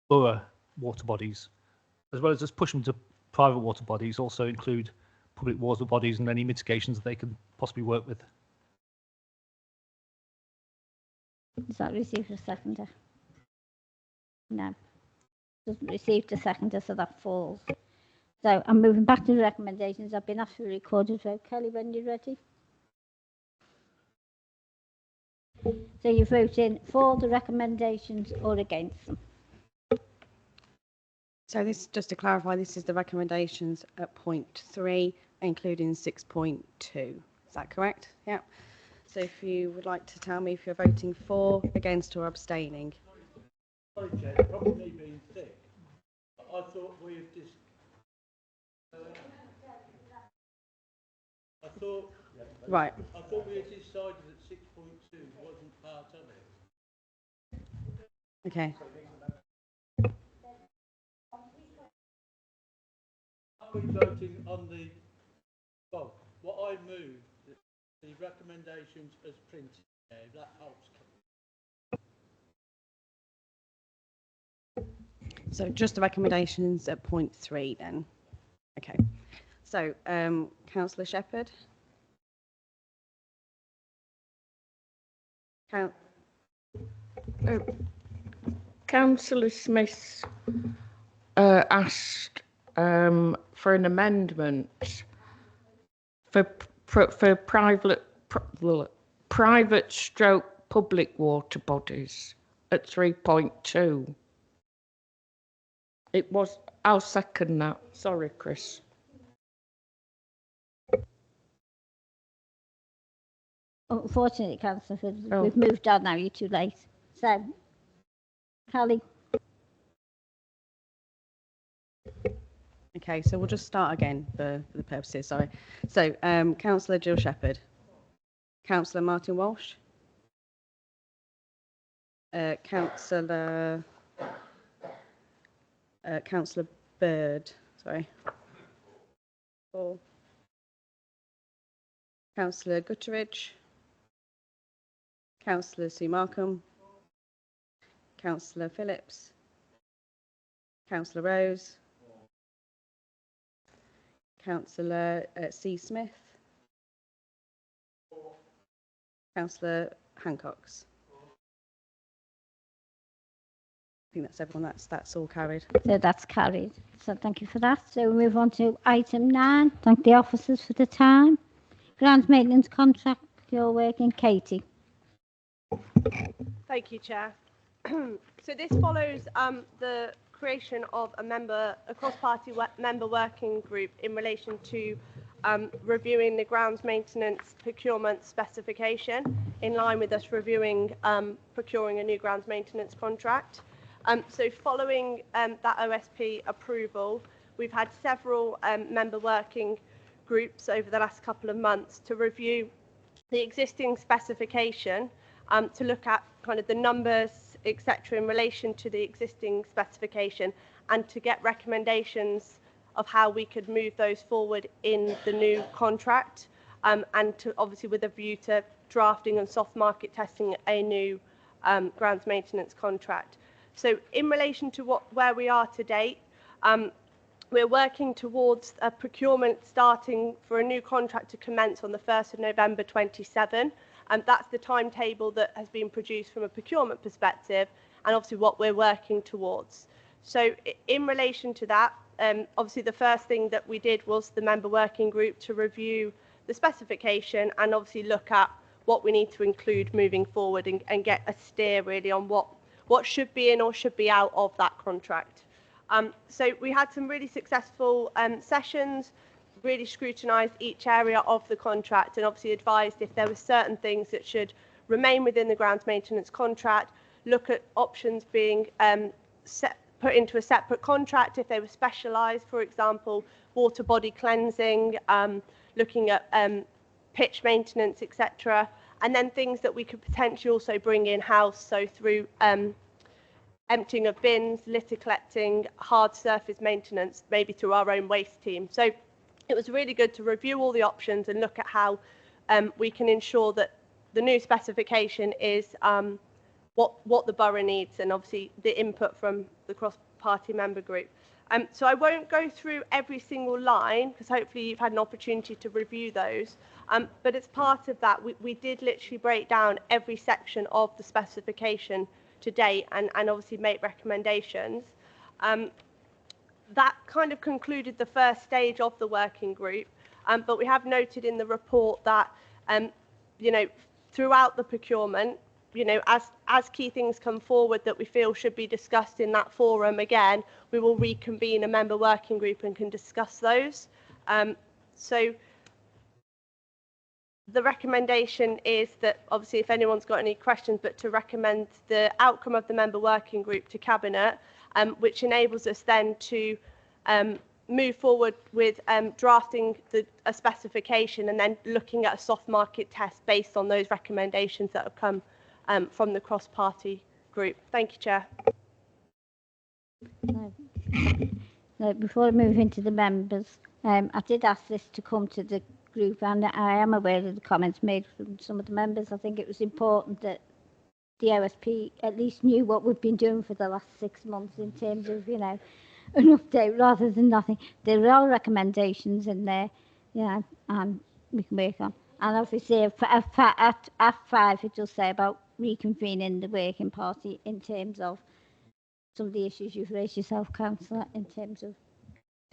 Borough water bodies, as well as just push them to private water bodies, also include public water bodies and any mitigations that they can possibly work with. Is that received a seconder? No. Doesn't receive a seconder, so that falls. So I'm moving back to the recommendations. I've been asked for a recorded vote. Kelly, when you're ready. So you're voting for the recommendations or against them? So this, just to clarify, this is the recommendations at point 3, including 6.2. Is that correct? Yeah. So if you would like to tell me if you're voting for, against or abstaining. Sorry, Chair, probably me being thick. I thought we had just. Right. I thought we had decided that 6.2 wasn't part of it. Okay. Are we voting on the, well, what I moved, the recommendations as printed, if that helps. So just the recommendations at point 3 then. Okay. So, Councillor Shepherd. Councillor Smith asked for an amendment for private stroke public water bodies at 3.2. It was, I'll second that. Sorry, Chris. Unfortunately, Councillor, we've moved on now. You're too late. So, Kelly. Okay, so we'll just start again for the purposes. Sorry. So, Councillor Jill Shepherd, Councillor Martin Walsh, Councillor Bird. Sorry. Paul. Councillor Gutteridge, Councillor Sue Markham, Councillor Phillips, Councillor Rose, Councillor C. Smith. Councillor Hancox. I think that's everyone. That's all carried. So that's carried. So thank you for that. So we move on to item 9. Thank the officers for the time. Grounds maintenance contract, your working. Katie. Thank you, Chair. So this follows the creation of a cross-party member working group in relation to reviewing the grounds maintenance procurement specification in line with us reviewing procuring a new grounds maintenance contract. So following that OSP approval, we've had several member working groups over the last couple of months to review the existing specification, to look at kind of the numbers, etc., in relation to the existing specification, and to get recommendations of how we could move those forward in the new contract, and to obviously with a view to drafting and soft market testing a new grounds maintenance contract. So in relation to where we are to date, we're working towards a procurement starting for a new contract to commence on the 1st of November 27. And that's the timetable that has been produced from a procurement perspective, and obviously what we're working towards. So in relation to that, obviously the first thing that we did was the member working group to review the specification and obviously look at what we need to include moving forward and get a steer really on what should be in or should be out of that contract. So we had some really successful sessions, really scrutinised each area of the contract and obviously advised if there were certain things that should remain within the grounds maintenance contract, look at options being put into a separate contract if they were specialised, for example, water body cleansing, looking at pitch maintenance, etc. And then things that we could potentially also bring in-house, so through emptying of bins, litter collecting, hard surface maintenance, maybe through our own waste team. So it was really good to review all the options and look at how we can ensure that the new specification is what the borough needs, and obviously the input from the cross-party member group. So I won't go through every single line because hopefully you've had an opportunity to review those. But as part of that, we did literally break down every section of the specification to date and obviously make recommendations. That kind of concluded the first stage of the working group, but we have noted in the report that, you know, throughout the procurement, you know, as key things come forward that we feel should be discussed in that forum again, we will reconvene a member working group and can discuss those. So the recommendation is that, obviously, if anyone's got any questions, but to recommend the outcome of the member working group to Cabinet, which enables us then to move forward with drafting a specification and then looking at a soft market test based on those recommendations that have come from the cross-party group. Thank you, Chair. No, before I move into the members, I did ask this to come to the group, and I am aware of the comments made from some of the members. I think it was important that the OSP at least knew what we've been doing for the last 6 months in terms of, you know, an update rather than nothing. There are recommendations in there, you know, and we can work on. And obviously at F5 it does say about reconvening the working party in terms of some of the issues you've raised yourself, Councillor, in terms of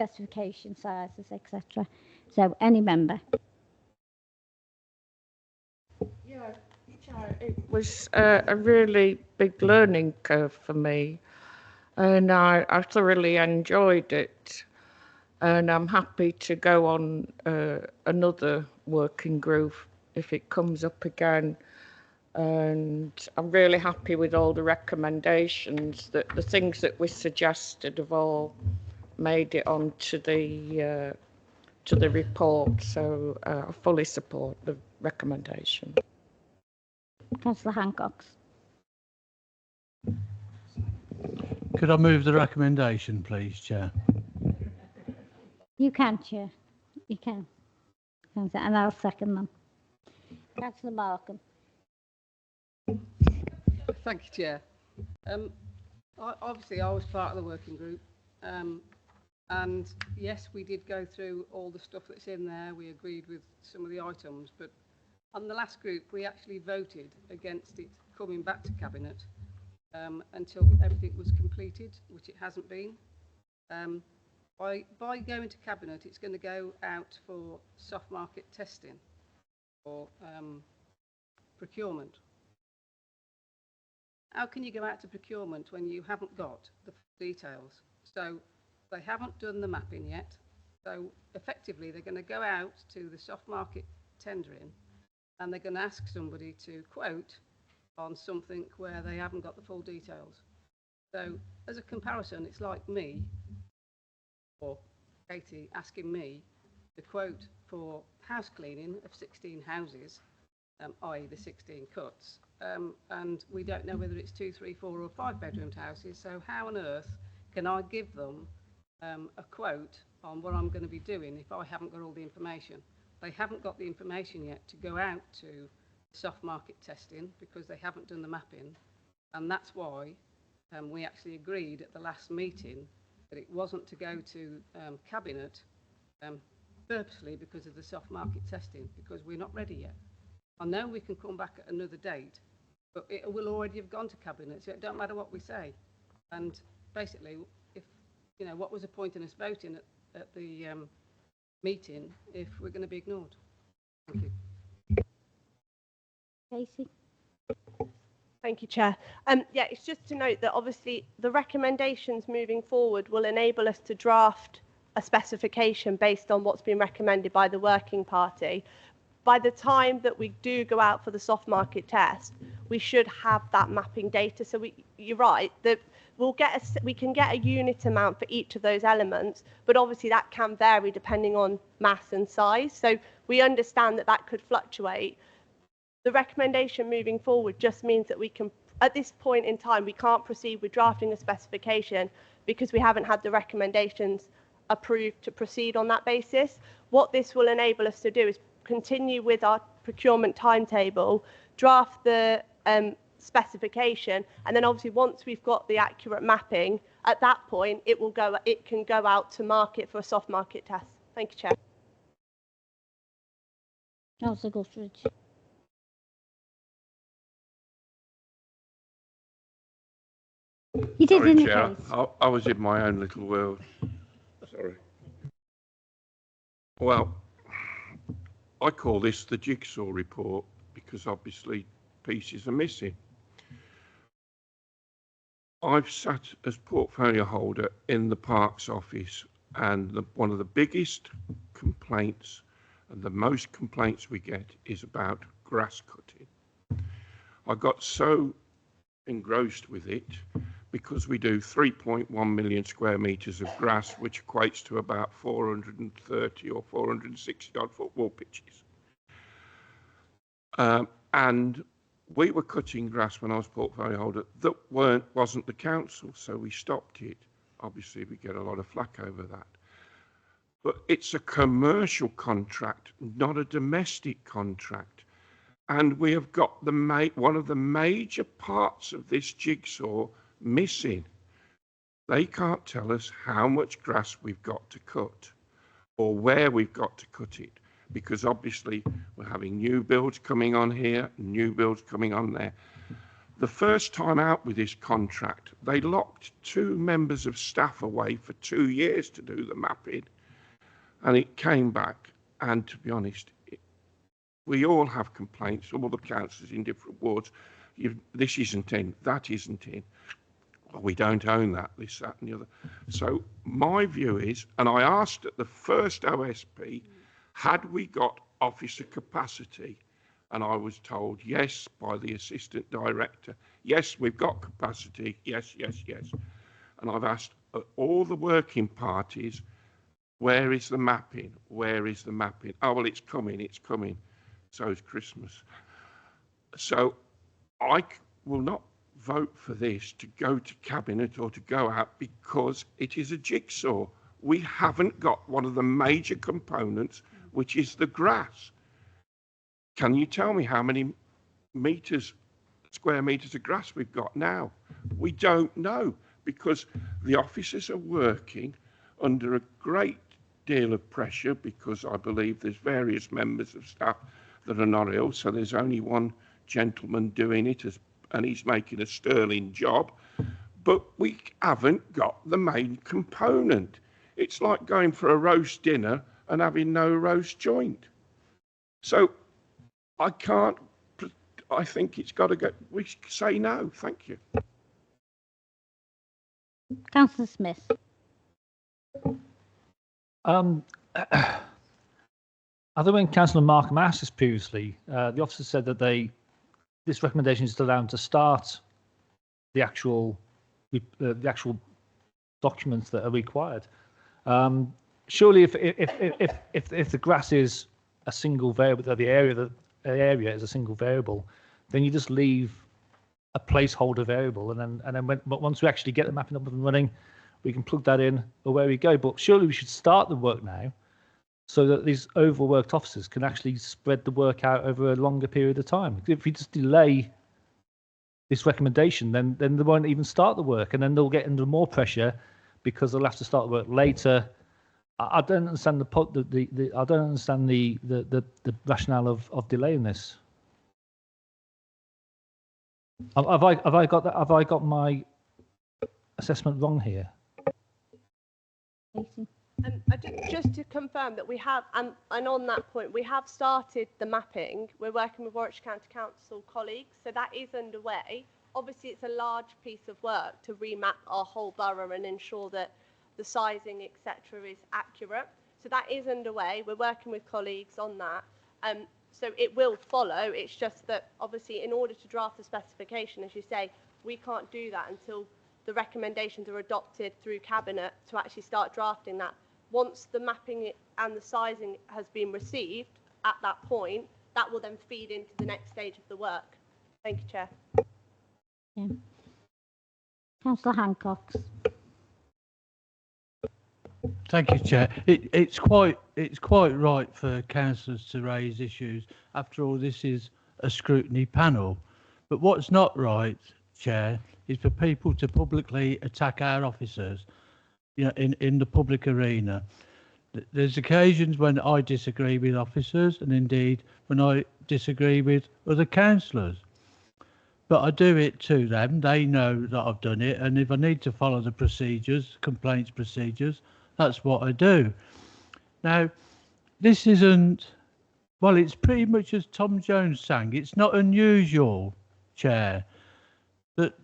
specification sizes, etc. So any member. Yeah, it was a really big learning curve for me, and I thoroughly enjoyed it, and I'm happy to go on another working group if it comes up again. And I'm really happy with all the recommendations, that the things that we suggested have all made it onto the report. So I fully support the recommendation. Councillor Hancox. Could I move the recommendation, please, Chair? You can, Chair. You can. And I'll second them. Councillor Markham. Thank you, Chair. Obviously, I was part of the working group, and And yes, we did go through all the stuff that's in there. We agreed with some of the items, but on the last group, we actually voted against it coming back to Cabinet until everything was completed, which it hasn't been. By going to Cabinet, it's going to go out for soft market testing or procurement. How can you go out to procurement when you haven't got the details? So they haven't done the mapping yet. So effectively, they're going to go out to the soft market tendering and they're going to ask somebody to quote on something where they haven't got the full details. So as a comparison, it's like me or Katie asking me to quote for house cleaning of 16 houses, i.e. the 16 cuts, and we don't know whether it's 2, 3, 4 or 5 bedroomed houses. So how on earth can I give them a quote on what I'm going to be doing if I haven't got all the information? They haven't got the information yet to go out to soft market testing because they haven't done the mapping, and that's why we actually agreed at the last meeting that it wasn't to go to Cabinet purposely because of the soft market testing, because we're not ready yet. I know we can come back at another date, but it will already have gone to Cabinet, so it don't matter what we say. And basically, if you know, what was the point in us voting at the meeting if we're going to be ignored? Thank you. Casey? Thank you, Chair. Yeah, it's just to note that obviously the recommendations moving forward will enable us to draft a specification based on what's been recommended by the working party. By the time that we do go out for the soft market test, we should have that mapping data. So you're right, that we can get a unit amount for each of those elements, but obviously that can vary depending on mass and size. So we understand that that could fluctuate. The recommendation moving forward just means that we can, at this point in time, we can't proceed with drafting a specification because we haven't had the recommendations approved to proceed on that basis. What this will enable us to do is continue with our procurement timetable, draft the specification, and then obviously once we've got the accurate mapping, at that point it can go out to market for a soft market test. Thank you, Chair. Councillor Guthridge. You did Sorry, in Chair. the case. I was in my own little world. Sorry. Well, I call this the jigsaw report because obviously pieces are missing. I've sat as portfolio holder in the Parks office, and one of the biggest complaints and the most complaints we get is about grass cutting. I got so engrossed with it because we do 3.1 million square metres of grass, which equates to about 430 or 460 odd football pitches. And we were cutting grass when I was portfolio holder that wasn't the council, so we stopped it. Obviously, we get a lot of flack over that. But it's a commercial contract, not a domestic contract. And we have got one of the major parts of this jigsaw missing. They can't tell us how much grass we've got to cut or where we've got to cut it, because obviously we're having new builds coming on here, new builds coming on there. The first time out with this contract, they locked 2 members of staff away for 2 years to do the mapping, and it came back. And to be honest, we all have complaints, all the councillors in different wards. This isn't in, that isn't in. We don't own that, this, that and the other. So my view is, and I asked at the first OSP, had we got officer capacity? And I was told yes by the assistant director. Yes, we've got capacity. Yes, yes, yes. And I've asked all the working parties, where is the mapping? Where is the mapping? Oh, well, it's coming, it's coming. So is Christmas. So I will not vote for this to go to Cabinet or to go out because it is a jigsaw. We haven't got one of the major components, which is the grass. Can you tell me how many square metres of grass we've got now? We don't know because the officers are working under a great deal of pressure because I believe there's various members of staff that are not ill, so there's only one gentleman doing it, and he's making a sterling job. But we haven't got the main component. It's like going for a roast dinner and having no roast joint. So I think it's got to go. We say no. Thank you. Councillor Smith. I think when Councillor Markham asked us previously, the officer said that this recommendation is to allow them to start the actual documents that are required. Surely, if the grass is a single variable, the area is a single variable, then you just leave a placeholder variable, and then once we actually get the mapping up and running, we can plug that in away we go. But surely we should start the work now, so that these overworked officers can actually spread the work out over a longer period of time. If we just delay this recommendation, then they won't even start the work, and then they'll get under more pressure because they'll have to start the work later. I don't understand I don't understand the rationale of delaying this. Have I got my assessment wrong here? Just to confirm that we have, and on that point, we have started the mapping. We're working with Warwickshire County Council colleagues, so that is underway. Obviously, it's a large piece of work to remap our whole borough and ensure that the sizing, etc., is accurate. So that is underway. We're working with colleagues on that. So it will follow. It's just that, obviously, in order to draft the specification, as you say, we can't do that until the recommendations are adopted through Cabinet to actually start drafting that. Once the mapping and the sizing has been received at that point, that will then feed into the next stage of the work. Thank you, Chair. Yeah. Councillor Hancock. Thank you, Chair. It's quite right for councillors to raise issues. After all, this is a scrutiny panel. But what's not right, Chair, is for people to publicly attack our officers, you know, in the public arena. There's occasions when I disagree with officers, and indeed when I disagree with other councillors. But I do it to them. They know that I've done it, and if I need to follow the procedures, complaints procedures, that's what I do. Now, this isn't, well, it's pretty much as Tom Jones sang. It's not unusual, Chair, that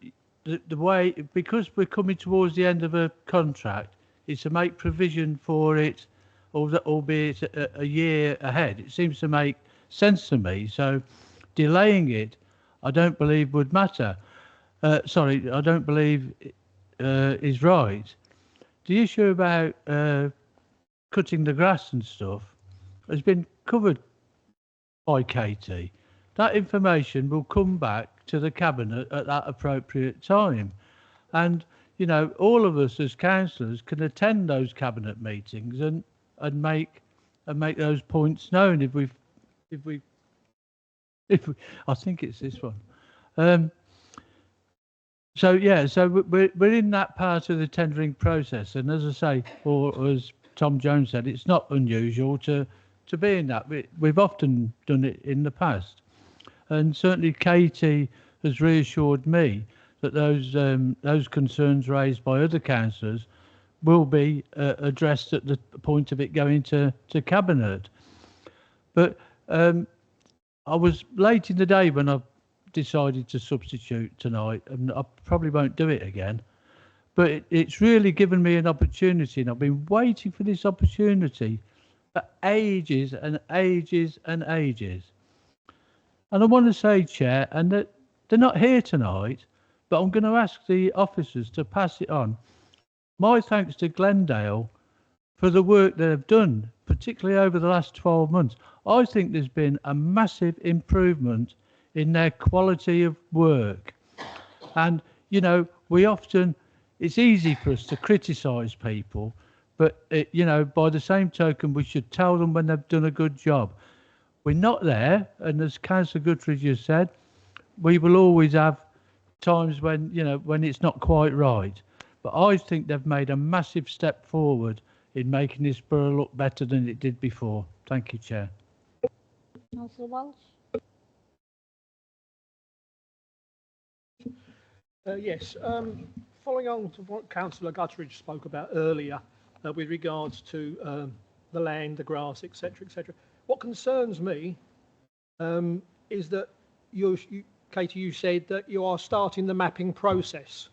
the way, because we're coming towards the end of a contract, is to make provision for it, albeit a year ahead. It seems to make sense to me. So delaying it, I don't believe would matter. Sorry, I don't believe is right. The issue about cutting the grass and stuff has been covered by Katie. That information will come back to the Cabinet at that appropriate time. And, you know, all of us as councillors can attend those Cabinet meetings and make those points known if we I think it's this one. So yeah, so we're in that part of the tendering process, and as I say, or as Tom Jones said, it's not unusual to be in that. We've often done it in the past, and certainly Katie has reassured me that those concerns raised by other councillors will be addressed at the point of it going to Cabinet. But I was late in the day when I decided to substitute tonight, and I probably won't do it again, but it's really given me an opportunity, and I've been waiting for this opportunity for ages and ages and ages. And I want to say, Chair, and that they're not here tonight, but I'm going to ask the officers to pass it on. My thanks to Glendale for the work they have done, particularly over the last 12 months. I think there's been a massive improvement in their quality of work. And, you know, it's easy for us to criticise people, but, you know, by the same token, we should tell them when they've done a good job. We're not there, and as Councillor Guthrie just said, we will always have times when, you know, when it's not quite right. but I think they've made a massive step forward in making this borough look better than it did before. Thank you, Chair. Councillor Walsh. Yes, following on to what Councillor Gutteridge spoke about earlier with regards to the land, the grass, etc., etc. What concerns me is that Katie, you said that you are starting the mapping process.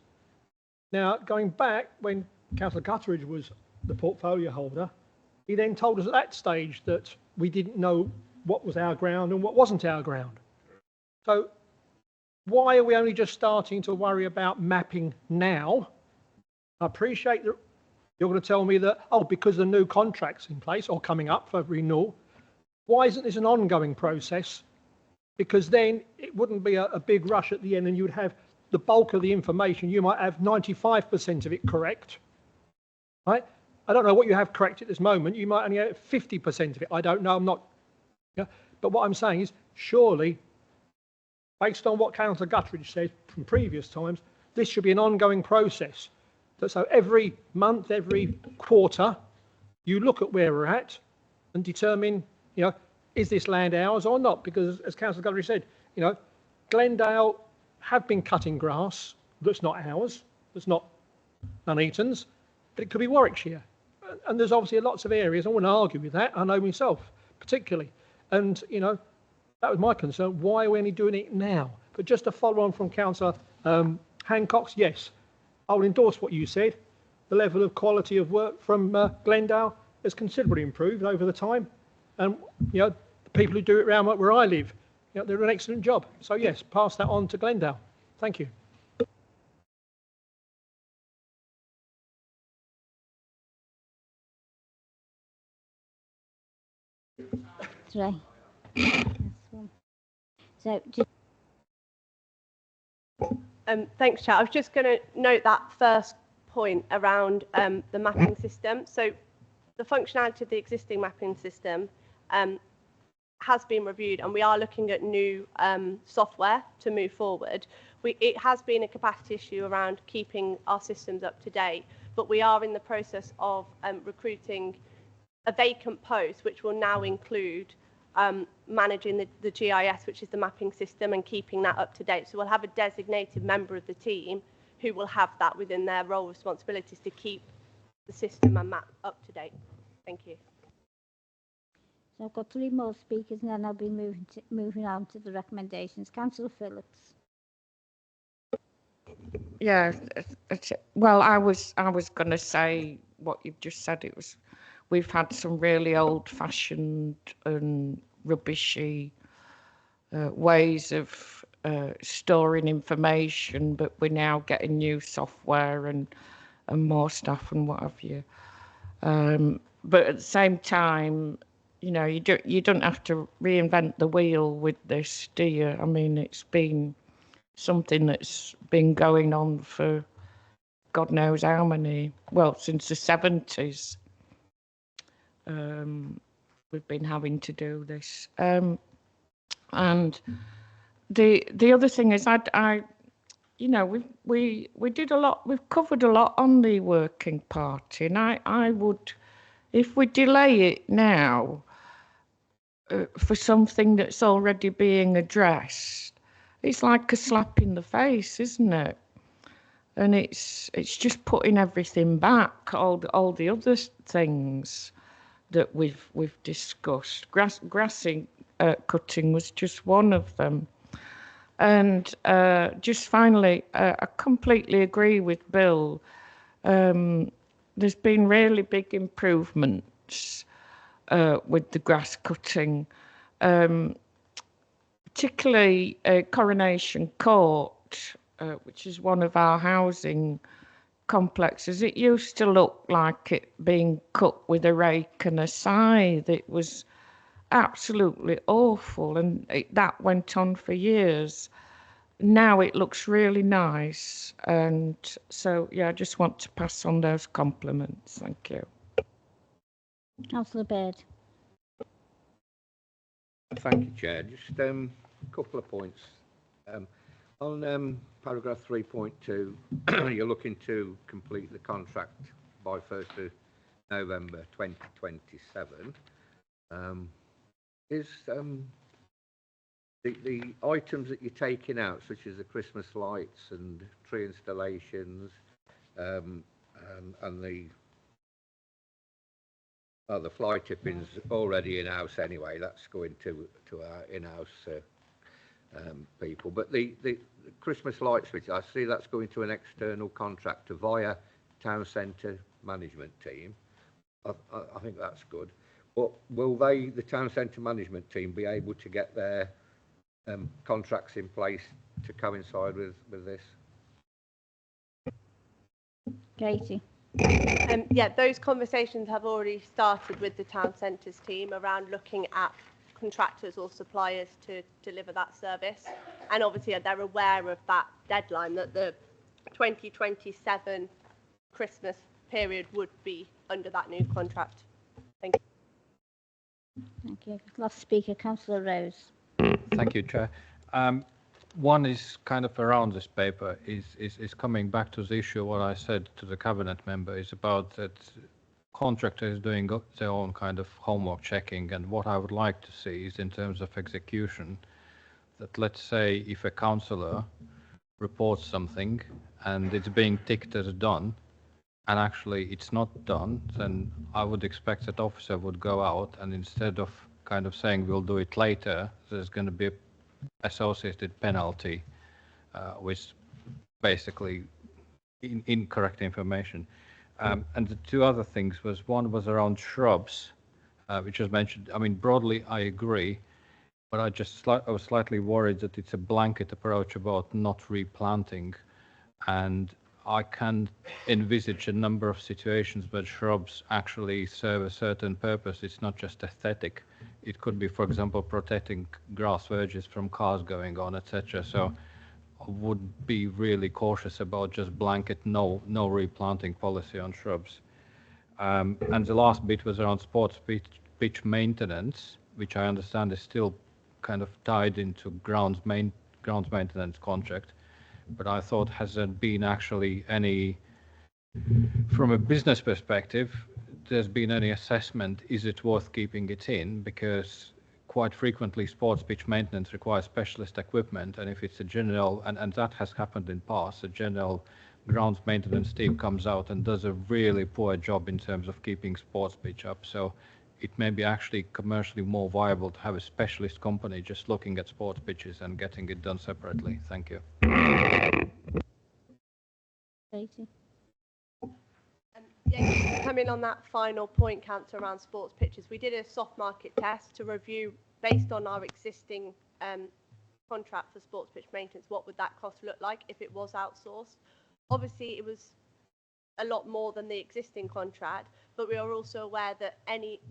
Now, going back when Councillor Gutteridge was the portfolio holder, he then told us at that stage that we didn't know what was our ground and what wasn't our ground. So why are we only just starting to worry about mapping now? I appreciate that you're going to tell me that, oh, because the new contract's in place or coming up for renewal. Why isn't this an ongoing process? Because then it wouldn't be a big rush at the end and you would have the bulk of the information. You might have 95% of it correct, right? I don't know what you have correct at this moment. You might only have 50% of it. I don't know. I'm not. Yeah. But what I'm saying is, surely, based on what Councillor Gutteridge said from previous times, this should be an ongoing process. So every month, every quarter, you look at where we're at and determine, you know, is this land ours or not? Because as Councillor Gutteridge said, you know, Glendale have been cutting grass that's not ours, that's not Nuneaton's, but it could be Warwickshire. And there's obviously lots of areas, I wouldn't argue with that, I know myself particularly. And, you know, that was my concern. Why are we only doing it now? But just to follow on from Councillor Hancock's, yes, I will endorse what you said. The level of quality of work from Glendale has considerably improved over the time. And, you know, the people who do it around where I live, you know, they're an excellent job. So, yes, pass that on to Glendale. Thank you. Right. So, just thanks, Chair. I was just going to note that first point around the mapping system. So the functionality of the existing mapping system has been reviewed, and we are looking at new software to move forward. It has been a capacity issue around keeping our systems up to date, but we are in the process of recruiting a vacant post, which will now include managing the GIS, which is the mapping system, and keeping that up to date. So we'll have a designated member of the team who will have that within their role responsibilities to keep the system and map up to date. Thank you. So I've got 3 more speakers, and then I'll be moving on to the recommendations. Councillor Phillips. Yeah, well, I was going to say what you've just said. It was, we've had some really old-fashioned and rubbishy ways of storing information, but we're now getting new software and more stuff and what have you. But at the same time, you know, you don't have to reinvent the wheel with this, do you? I mean, it's been something that's been going on for God knows how many, well, since the 70s. We've been having to do this. And the other thing is, you know, we did a lot, we've covered a lot on the working party, and I would, if we delay it now for something that's already being addressed, it's like a slap in the face, isn't it? And it's just putting everything back, all the other things that we've discussed. Grass cutting was just one of them. And just finally, I completely agree with Bill. There's been really big improvements with the grass cutting, particularly Coronation Court, which is one of our housing complexes. It used to look like it being cut with a rake and a scythe. It was absolutely awful, and that went on for years. Now it looks really nice, and so yeah, I just want to pass on those compliments. Thank you. Councillor Baird. Thank you, Chair. Just a couple of points. On paragraph 3.2, you're looking to complete the contract by 1st of November 2027. Is the items that you're taking out, such as the Christmas lights and tree installations, and the fly tipping's already in-house anyway, that's going to our in-house people. But the Christmas light switch, I see that's going to an external contractor via town centre management team. I think that's good. But will the town centre management team, be able to get their contracts in place to coincide with this? Katie. Yeah, those conversations have already started with the town centres team around looking at contractors or suppliers to deliver that service, and obviously they're aware of that deadline, that the 2027 Christmas period would be under that new contract. Thank you. Thank you. Last speaker, Councillor Rose. Thank you, Chair. One is kind of around this paper is coming back to the issue. What I said to the cabinet member is about that contractors doing their own kind of homework checking, and what I would like to see is in terms of execution, that let's say if a councillor reports something and it's being ticked as done and actually it's not done, then I would expect that officer would go out and instead of kind of saying we'll do it later, there's going to be associated penalty with basically incorrect information. And the two other things was, one was around shrubs, which was mentioned. I mean, broadly, I agree, but I was slightly worried that it's a blanket approach about not replanting. And I can envisage a number of situations where shrubs actually serve a certain purpose. It's not just aesthetic. It could be, for example, protecting grass verges from cars going on, etc. So I would be really cautious about just blanket no replanting policy on shrubs. And the last bit was around sports pitch maintenance, which I understand is still kind of tied into grounds maintenance contract. But I thought, has there been actually any, from a business perspective, there's been any assessment, is it worth keeping it in? Because quite frequently sports pitch maintenance requires specialist equipment, and if it's a general, and that has happened in past, a general grounds maintenance team comes out and does a really poor job in terms of keeping sports pitch up. So it may be actually commercially more viable to have a specialist company just looking at sports pitches and getting it done separately. Thank you. Katie. Yeah, coming on that final point, Councillor, around sports pitches, we did a soft market test to review, based on our existing contract for sports pitch maintenance, what would that cost look like if it was outsourced. Obviously, it was a lot more than the existing contract, but we are also aware that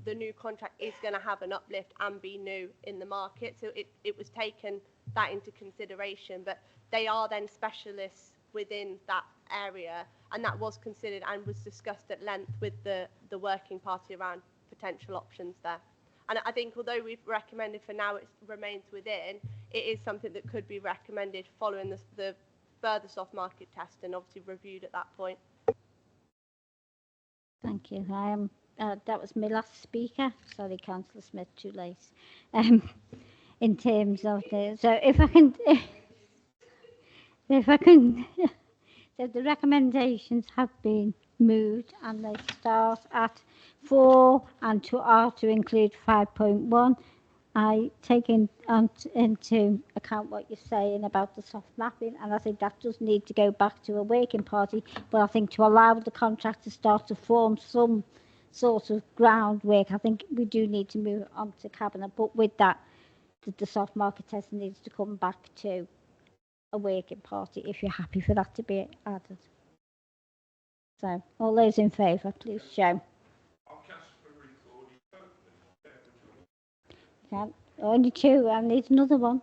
the new contract is going to have an uplift and be new in the market. So it was taken that into consideration, but they are then specialists within that area, and that was considered and was discussed at length with the working party around potential options there. And I think although we've recommended for now it remains within, it is something that could be recommended following the further soft market test and obviously reviewed at that point. Thank you. That was my last speaker. Sorry, Councillor Smith, too late. In terms of so if I can, so the recommendations have been moved and they start at 4 and to include 5.1. I take into account what you're saying about the soft mapping, and I think that does need to go back to a working party, but I think to allow the contract to start to form some sort of groundwork, I think we do need to move on to cabinet, but with that, the soft market test needs to come back to a working party if you're happy for that to be added. So, all those in favour, please show. Yeah, only 2. I need another one.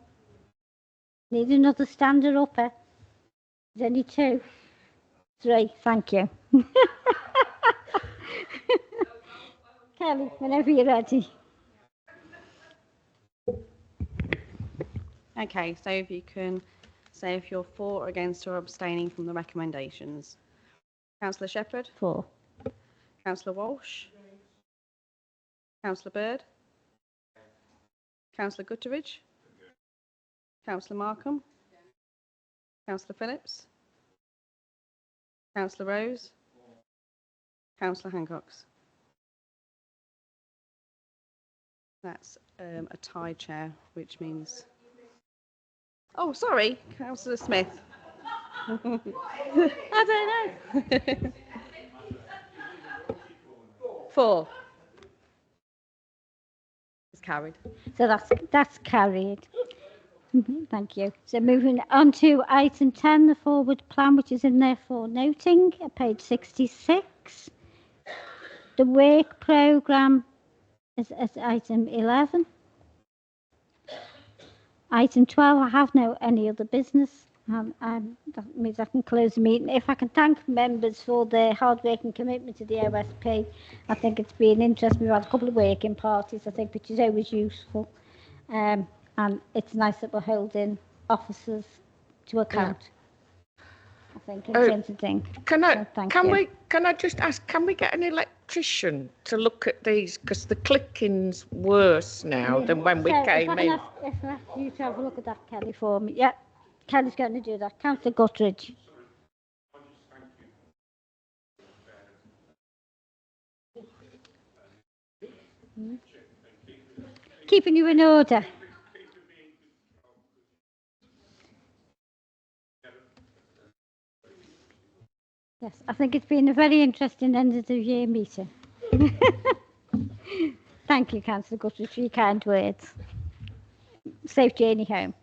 Need another stander upper. There's only 2. 3. Thank you. Kelly, whenever you're ready. Okay, so if you can Say if you're for, against or abstaining from the recommendations. Councillor Shepherd? For. Councillor Walsh? Councillor Bird? Councillor Gutteridge? Councillor Markham? Councillor Phillips? Councillor Rose? Councillor Hancox? That's a tie chair, which means... Oh, sorry, Councillor Smith. I don't know. 4. It's carried. So that's carried. Thank you. So moving on to item 10, the forward plan, which is in there for noting at page 66. The work programme is at item 11. Item 12, I have no any other business. That means I can close the meeting. If I can thank members for their hard work and commitment to the OSP, I think it's been interesting. We've had a couple of working parties, I think, which is always useful. And it's nice that we're holding officers to account. Yeah. I think in terms of things. Can I just ask? Can we get an electrician to look at these, because the clicking's worse now than when we came in. If I ask you to have a look at that, Kelly, for me. Yeah, Kelly's going to do that. Councillor Guttridge. Keeping you in order. Yes, I think it's been a very interesting end of the year meeting. Thank you, Councillor Guttridge, for your kind words. Safe journey home.